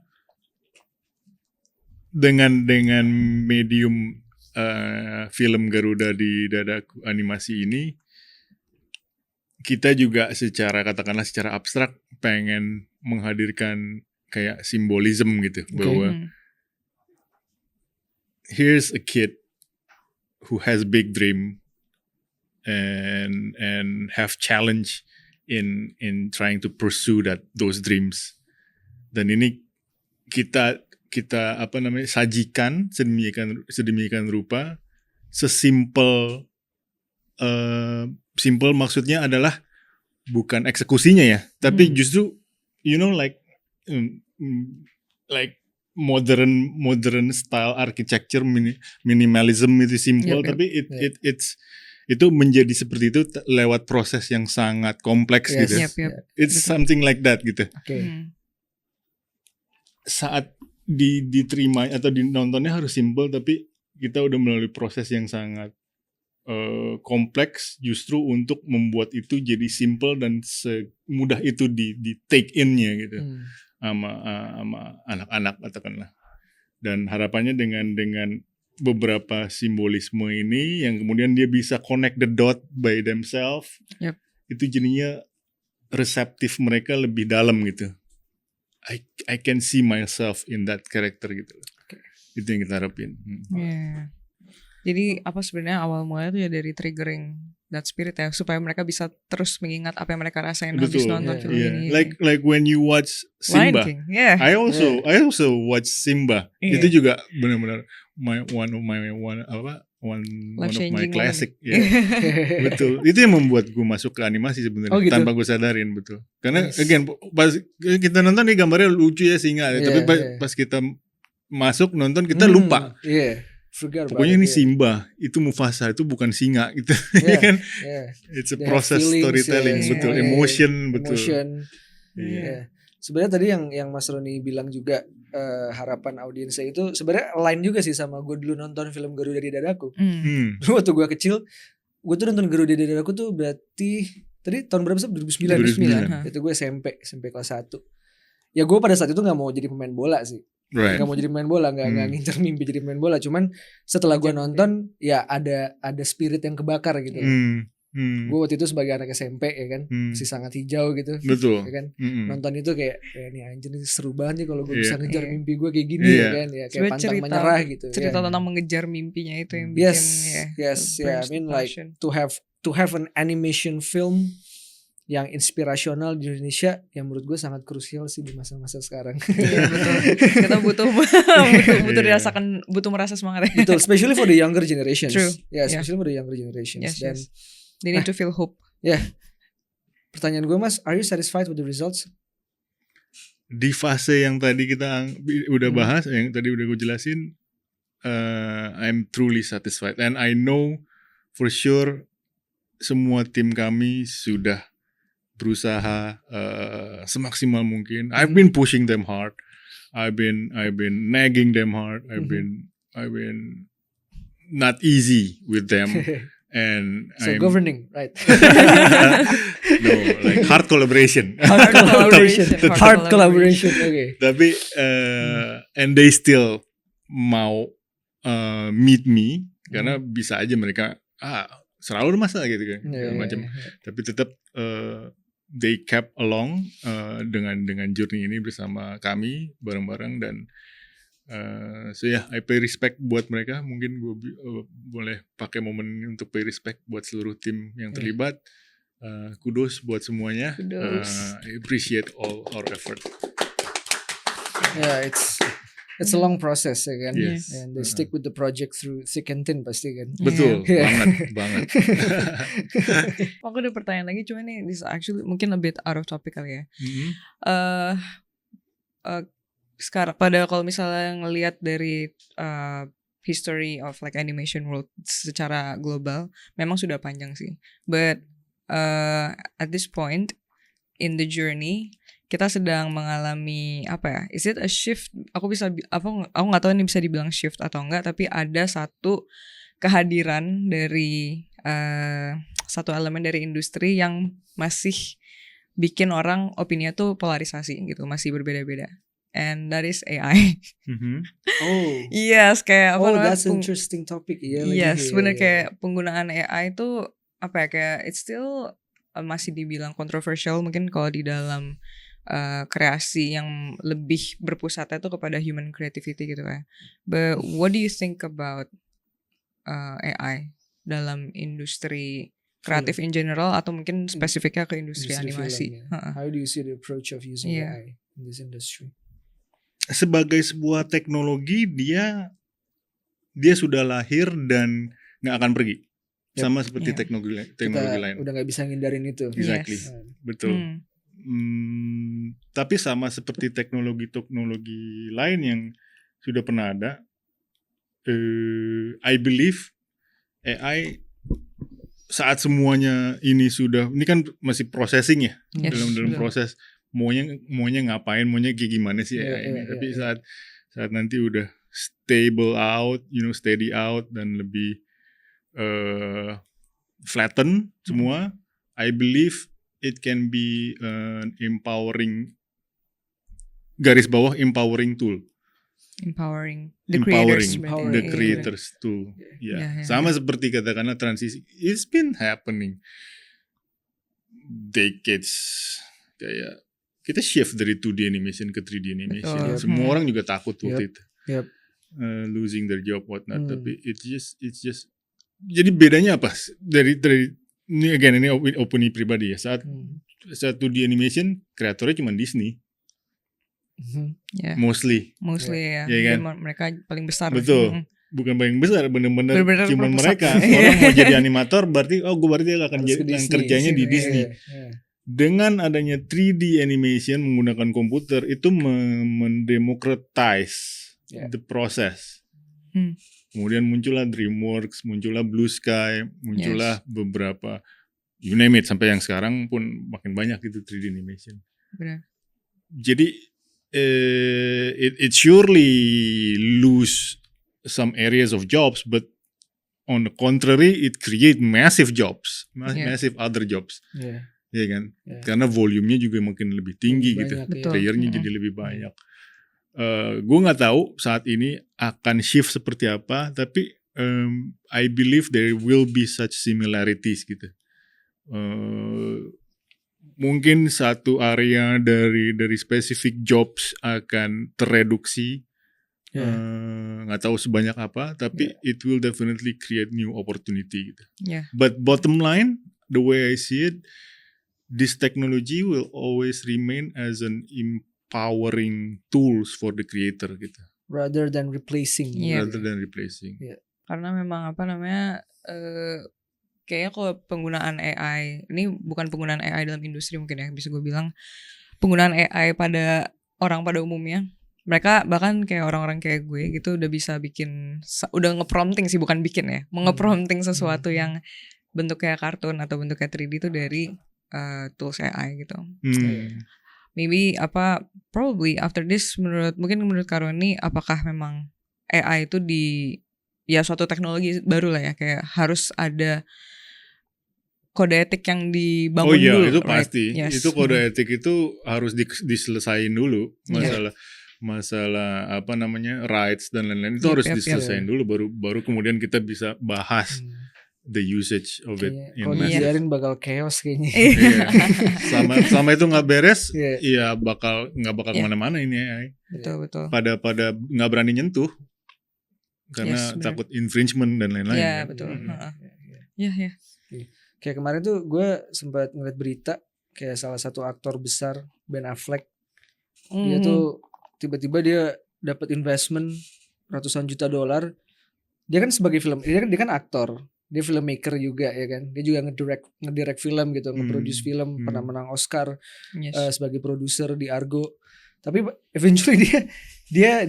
dengan medium film Garuda di Dadaku animasi ini, kita juga secara abstrak pengen menghadirkan kayak simbolism gitu, bahwa Hmm. here's a kid who has big dream and have challenge in trying to pursue those dreams. Dan ini kita sajikan sedemikian rupa, sesimpel simple maksudnya adalah bukan eksekusinya ya, tapi justru like modern style architecture, minimalism itu simple, tapi itu menjadi seperti itu lewat proses yang sangat kompleks gitu. It's something like that gitu. Saat diterima atau dinontonnya harus simple, tapi kita udah melalui proses yang sangat kompleks justru untuk membuat itu jadi simple dan semudah itu di take in-nya gitu. Sama anak-anak katakanlah. Dan harapannya dengan beberapa simbolisme ini yang kemudian dia bisa connect the dot by themselves, itu jadinya reseptif mereka lebih dalam gitu. I can see myself in that character gitu. Itu yang kita harapin. Jadi apa sebenarnya awal mulanya itu ya dari triggering that spirit ya, supaya mereka bisa terus mengingat apa yang mereka rasain habis nonton film ini. Like when you watch Simba, I also watch Simba. Itu juga benar-benar one of my classic. Betul. Itu yang membuat gue masuk ke animasi sebenarnya, tanpa gue sadarin, betul. Karena again pas kita nonton nih gambarnya lucu ya singa, tapi pas kita masuk nonton kita lupa. Pokoknya ini Simba, itu Mufasa, itu bukan singa gitu. Kan? It's a process storytelling, betul, emotion, betul. Sebenarnya tadi yang Mas Roni bilang juga harapan audiensnya itu sebenarnya align juga sih sama gue dulu nonton film Garuda di Dadaku. Dulu waktu gue kecil, gue tuh nonton Garuda di Dadaku tuh berarti tadi tahun berapa sih? 2009. Itu gue SMP kelas 1. Ya gue pada saat itu gak mau jadi pemain bola sih. Gak mau jadi pemain bola, gak ngincer mimpi jadi pemain bola. Cuman setelah gue nonton, ya ada spirit yang kebakar gitu. Gue waktu itu sebagai anak SMP ya kan, masih sangat hijau gitu. Betul. Ya kan? Nonton itu kayak ini anjir ini seru banget nih kalau gue bisa ngejar mimpi gue kayak gini ya kan, ya kayak pantang menyerah gitu. Cerita tentang mengejar mimpinya itu yang bikin I mean like to have an animation film yang inspirasional di Indonesia yang menurut gue sangat krusial sih di masa-masa sekarang. Betul. Kita butuh dirasakan, butuh merasa semangat. Betul, especially for the younger generations. True. Especially for the younger generations. Dan they need to feel hope. Pertanyaan gue Mas, are you satisfied with the results? Di fase yang tadi kita udah bahas, yang tadi udah gue jelasin, I'm truly satisfied and I know for sure semua tim kami sudah berusaha semaksimal mungkin. I've been pushing them hard. I've been nagging them hard. I've been not easy with them. And so governing, right? No, like hard collaboration. Hard collaboration. Okay. Tapi and they still mau meet me karena bisa aja mereka selalu masa gitu kan, macam. Tapi tetap they kept along dengan journey ini bersama kami bareng-bareng dan so I pay respect buat mereka. Mungkin gue boleh pakai momen ini untuk pay respect buat seluruh tim yang terlibat. Kudos buat semuanya. I appreciate all our effort. It's a long process ya kan, yes. And they stick with the project through thick and thin pasti kan. Betul, banget. Aku ada pertanyaan lagi, cuma nih this actually mungkin a bit out of topic kali ya. Sekarang pada kalau misalnya ngelihat dari history of like animation world secara global, memang sudah panjang sih. But at this point in the journey, kita sedang mengalami apa ya? Is it a shift? Aku nggak tahu ini bisa dibilang shift atau enggak, tapi ada satu kehadiran dari satu elemen dari industri yang masih bikin orang opininya tuh polarisasi gitu, masih berbeda-beda. And that is AI. Yes, kayak apa namanya? That's interesting topic. Yes, bener kayak penggunaan AI itu apa ya? Kayak it's still masih dibilang controversial mungkin kalau di dalam kreasi yang lebih berpusatnya tuh kepada human creativity gitu kan. But what do you think about AI dalam industri kreatif in general atau mungkin spesifiknya ke industri animasi? Film, ya. How do you see the approach of using AI in this industry? Sebagai sebuah teknologi dia sudah lahir dan nggak akan pergi. Sama seperti teknologi lain. Udah nggak bisa ngindarin itu. Exactly, betul. Tapi sama seperti teknologi lain yang sudah pernah ada, I believe AI saat semuanya ini kan masih processing ya, dalam proses maunya ngapain, maunya kayak gimana sih AI ini. Tapi saat nanti udah steady out dan lebih flatten semua, I believe it can be an empowering tool. Empowering the berarti. creators too. Sama seperti katakanlah transisi, it's been happening decades. Kayak kita shift dari 2D animation ke 3D animation. Semua orang juga takut waktu itu. Losing their job whatnot, tapi it's just jadi bedanya apa dari ini opini pribadi ya, saat 2D animation kreatornya cuma Disney, mostly ya kan? Mereka paling besar. Betul. Bukan paling besar, bener-bener cuma mereka. Orang mau jadi animator berarti gue berarti akan kerjanya di Disney. Dengan adanya 3D animation menggunakan komputer itu mendemocratize the process. Kemudian muncullah DreamWorks, muncullah Blue Sky, muncullah beberapa, you name it, sampai yang sekarang pun makin banyak itu 3D animation. Benar. Jadi it surely lose some areas of jobs, but on the contrary, it create massive jobs, massive other jobs. Ya kan? Karena volumenya juga makin lebih tinggi gitu, playernya jadi lebih banyak. Gue nggak tahu saat ini akan shift seperti apa, tapi I believe there will be such similarities gitu. Mungkin satu area dari specific jobs akan tereduksi, nggak tahu sebanyak apa, tapi it will definitely create new opportunity gitu. But bottom line, the way I see it, this technology will always remain as an empowering tools for the creator gitu. Rather than replacing. Karena memang kayaknya kalau penggunaan AI, ini bukan penggunaan AI dalam industri mungkin ya, bisa gue bilang penggunaan AI pada orang pada umumnya. Mereka bahkan kayak orang-orang kayak gue gitu udah bisa udah nge-prompting sih, bukan bikin ya, nge-prompting sesuatu yang bentuknya kartun atau bentuknya 3D itu dari tools AI gitu. Maybe probably after this menurut Karoni, apakah memang AI itu suatu teknologi baru lah ya, kayak harus ada kode etik yang dibangun dulu. Oh iya, itu pasti. Right? Itu kode etik itu harus diselesain dulu. Masalah rights dan lain-lain itu harus diselesain dulu, baru kemudian kita bisa bahas the usage of it. Kalau diajarin bakal chaos kayaknya. Sama itu nggak beres, nggak bakal kemana-mana ini AI. Betul. Pada nggak berani nyentuh karena takut infringement dan lain-lain. Iya betul. Iya. Kayak kemarin tuh gue sempat ngeliat berita kayak salah satu aktor besar, Ben Affleck, dia tuh tiba-tiba dia dapat investment ratusan juta $. Dia kan sebagai dia kan aktor. Dia filmmaker juga ya kan. Dia juga ngedirect film gitu, nge-produce film, pernah menang Oscar sebagai produser di Argo. Tapi eventually dia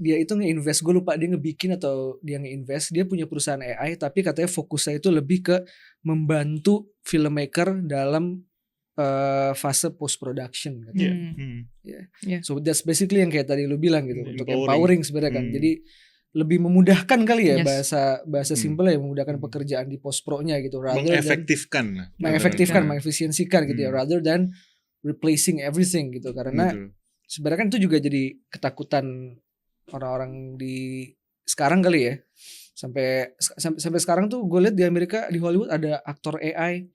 itu nge-invest, gue lupa dia ngebikin atau dia nge-invest, dia punya perusahaan AI tapi katanya fokusnya itu lebih ke membantu filmmaker dalam fase post production katanya. So that's basically yang kayak tadi lu bilang gitu, untuk empowering sebenarnya kan. Jadi lebih memudahkan kali ya, bahasa simpel ya, memudahkan pekerjaan di post pro-nya gitu, mengefisiensikan gitu ya, rather than replacing everything gitu. Karena sebenarnya kan itu juga jadi ketakutan orang-orang di sekarang kali ya. Sampai sekarang tuh gue lihat di Amerika, di Hollywood ada aktor AI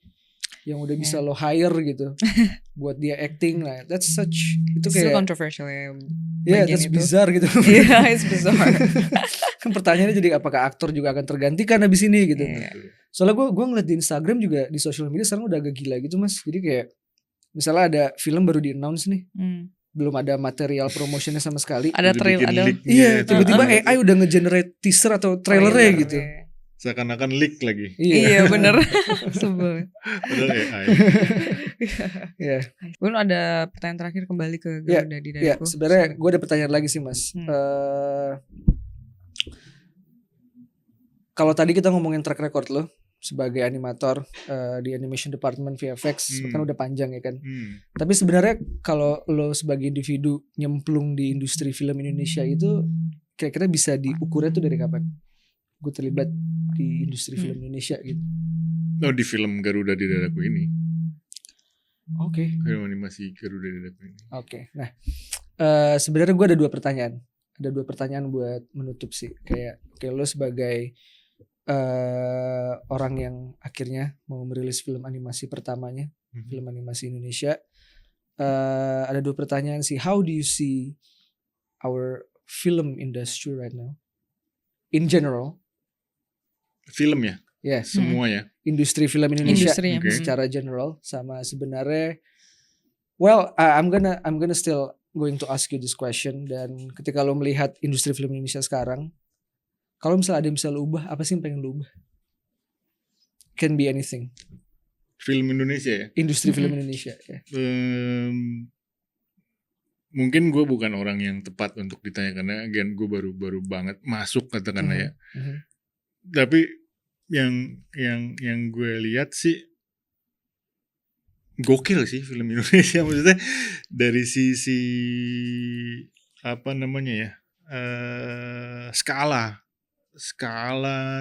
yang udah bisa lo hire gitu buat dia acting. Nah, that's such itu Still kayak controversial ya. yeah, bagian that's itu. bizarre gitu. Yeah, it's bizarre. Kan pertanyaannya jadi apakah aktor juga akan tergantikan habis ini gitu. Iya. Soalnya gue ngeliat di Instagram juga di social media sekarang udah agak gila gitu mas. Jadi kayak misalnya ada film baru di announce nih, belum ada material promotionnya sama sekali. Ada trail, ada. Iya, tiba-tiba AI udah nge-generate teaser atau trailernya gitu. Seakan-akan leak lagi. Iya bener. Sebel. Padahal AI. Iya. Gue ada pertanyaan terakhir kembali ke Garuda di Iya, Dadaku. sebenarnya gue ada pertanyaan lagi sih mas. Kalau tadi kita ngomongin track record lo sebagai animator di animation department VFX, kan udah panjang ya kan. Tapi sebenarnya kalau lo sebagai individu nyemplung di industri film Indonesia itu kira-kira bisa diukurnya tuh dari kapan? Gue terlibat di industri film Indonesia gitu. Oh, di film Garuda di Dadaku ini. Oke. Film animasi Garuda di Dadaku ini. Oke. Nah, sebenarnya gue ada 2 pertanyaan. Ada 2 pertanyaan buat menutup sih. Kayak lo sebagai orang yang akhirnya mau merilis film animasi pertamanya, film animasi Indonesia. Ada 2 pertanyaan sih. How do you see our film industry right now? In general. Film ya? Yes. Semua ya? Industri film Indonesia secara general, sama sebenarnya I'm gonna still going to ask you this question. Dan ketika lo melihat industri film Indonesia sekarang, kalau misalnya ada yang bisa lo ubah, apa sih yang pengen lo ubah? Can be anything. Film Indonesia ya? Industri film Indonesia ya. Mungkin gue bukan orang yang tepat untuk ditanya karena again gue baru banget masuk katakanlah ya. Tapi yang gue lihat sih gokil sih film Indonesia, maksudnya dari sisi apa namanya ya, skala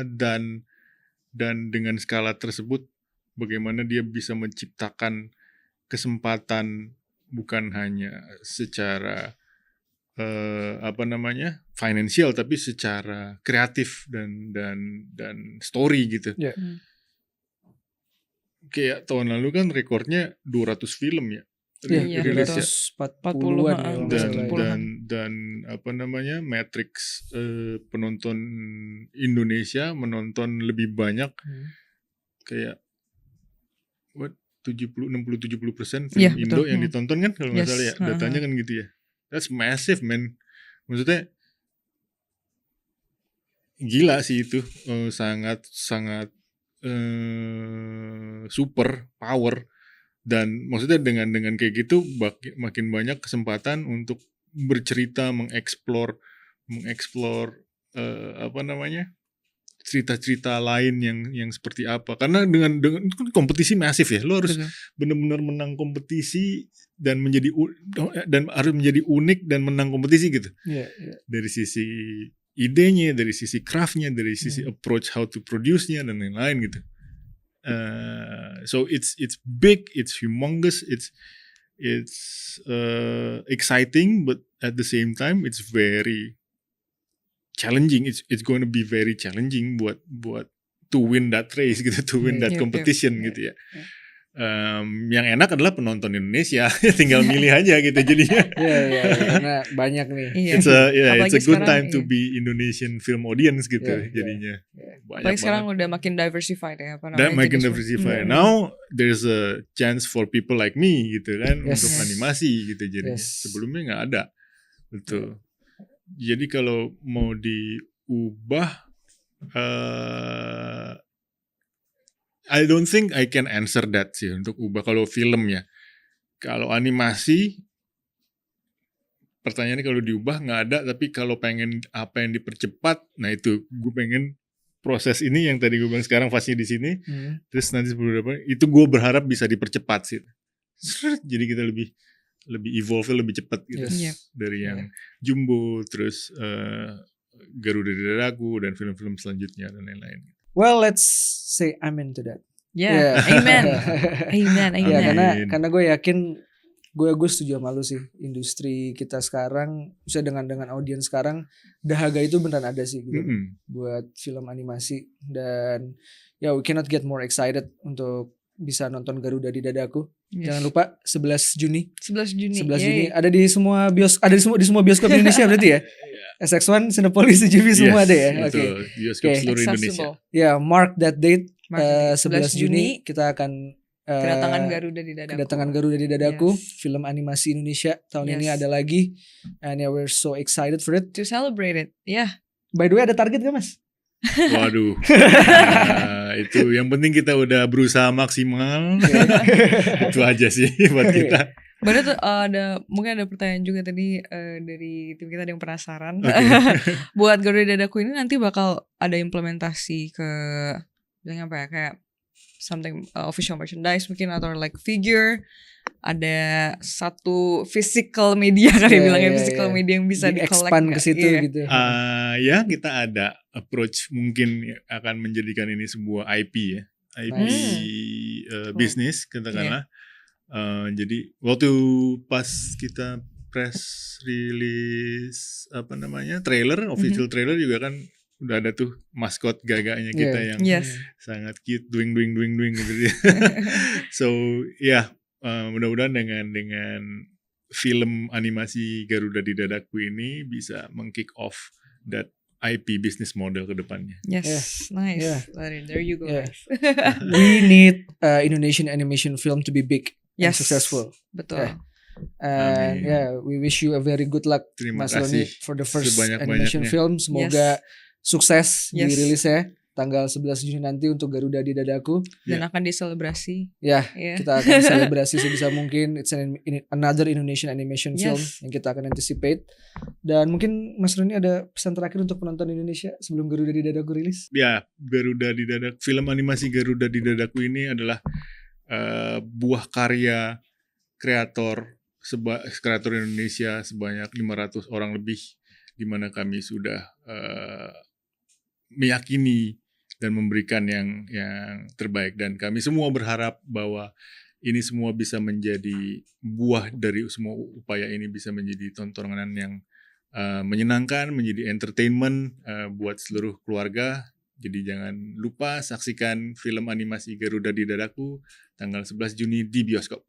dan dengan skala tersebut bagaimana dia bisa menciptakan kesempatan bukan hanya secara finansial tapi secara kreatif dan story gitu. Yeah. Kayak tahun lalu kan rekornya 200 film ya. Iya, rilis ya. 240-an ya. Dan Matrix penonton Indonesia menonton lebih banyak kayak 60-70% film Indo yang ditonton kan kalau nggak salah ya, datanya kan gitu ya. That's massive man. Maksudnya gila sih itu, sangat super power. Dan maksudnya dengan kayak gitu makin banyak kesempatan untuk bercerita, mengeksplor cerita-cerita lain yang seperti apa. Karena dengan kompetisi masif ya, lo harus benar-benar menang kompetisi dan harus menjadi unik dan menang kompetisi gitu. Dari sisi idenya, dari sisi craftnya, dari sisi approach how to produce-nya dan lain-lain gitu. So it's big, it's humongous, it's exciting, but at the same time it's very challenging. It's going to be very challenging buat to win that race gitu, to win that competition gitu ya. Yang enak adalah penonton Indonesia, tinggal milih aja gitu jadinya. Karena banyak nih. It's a good time to be Indonesian film audience gitu jadinya. Apalagi sekarang udah makin diversified ya. Makin diversified. Now there's a chance for people like me gitu kan untuk animasi gitu jadinya. Sebelumnya nggak ada. Betul. Jadi kalau mau diubah, I don't think I can answer that sih untuk ubah kalau film ya. Kalau animasi, pertanyaannya kalau diubah nggak ada. Tapi kalau pengen apa yang dipercepat, nah itu gue pengen proses ini yang tadi gue bilang sekarang fase di sini, terus nanti sebelum itu gue berharap bisa dipercepat sih. Jadi kita lebih evolve lebih cepat gitu dari yang Jumbo, terus Garuda di Dadaku dan film-film selanjutnya dan lain-lain. Well, let's say amen to that. Amen. Ya, karena gue yakin gue setuju sama lu sih. Industri kita sekarang, bisa dengan audiens sekarang, dahaga itu beneran ada sih gitu buat film animasi. Dan we cannot get more excited untuk bisa nonton Garuda di Dadaku. Yes. Jangan lupa 11 Juni. 11 Juni. 11 Yay. Juni ada di semua di semua bioskop Indonesia berarti ya. SX1, Cinepolis, CGV semua ada ya. Oke. Betul. Bioskop Oke. seluruh Indonesia. Accessible. Ya, mark that date. Mark the date. 11 Juni kita akan Kedatangan Garuda di Dadaku. kedatangan Garuda di Dadaku, Yes. film animasi Indonesia tahun ini Yes. ada lagi, and yeah, we're so excited for it. To celebrate it. Yeah. By the way, ada target gak Mas? Waduh. Nah, itu yang penting kita udah berusaha maksimal. Itu aja sih buat kita. Baru tuh mungkin ada pertanyaan juga tadi dari tim kita ada yang penasaran. Oke. Buat Garuda Dadaku ini nanti bakal ada implementasi ke bilangnya apa ya, kayak something official merchandise mungkin atau like figure, ada satu physical media kali bilangnya physical media yang bisa di-collect expand ke nggak? situ Iya. gitu. Ya kita ada approach mungkin akan menjadikan ini sebuah IP ya, IP bisnis katakanlah. Jadi waktu pas kita press release trailer, official trailer juga kan udah ada tuh maskot gagaknya kita yang Yes. sangat cute, doing gitu. So mudah-mudahan dengan film animasi Garuda di Dadaku ini bisa meng-kick off that IP business model ke depannya. Yes, nice. Yeah. There you go. Yeah. Guys. We need Indonesian animation film to be big and Yes. successful. Betul. Yeah. And Amin. yeah, we wish you a very good luck, Terima Mas Roni, kasih for the first sebanyak-banyaknya. animation film. Semoga sukses Yes. dirilis ya tanggal 11 Juni nanti untuk Garuda di Dadaku. Dan akan diselebrasi. Ya, Yeah. kita akan selebrasi sebisa mungkin. It's another Indonesian animation film Yes. yang kita akan anticipate. Dan mungkin Mas Roni ada pesan terakhir untuk penonton Indonesia sebelum Garuda di Dadaku rilis? Ya, Garuda di Dadaku, film animasi Garuda di Dadaku ini adalah buah karya kreator Indonesia sebanyak 500 orang lebih, di mana kami sudah meyakini dan memberikan yang terbaik, dan kami semua berharap bahwa ini semua bisa menjadi buah dari semua upaya ini, bisa menjadi tontonan yang menyenangkan, menjadi entertainment buat seluruh keluarga. Jadi jangan lupa saksikan film animasi Garuda di Dadaku tanggal 11 Juni di bioskop.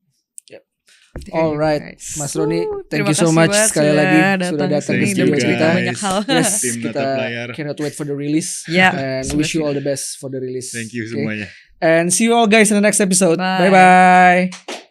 Alright, Mas Roni, thank Terima you so kasih much banget sekali lagi sudah datang ke sini studio dan kita. cerita banyak hal. Yes, Tim kita Natap Layar. cannot wait for the release. Yeah, And wish you all the best for the release. Thank you Okay? semuanya. And see you all guys in the next episode. Bye. Bye-bye.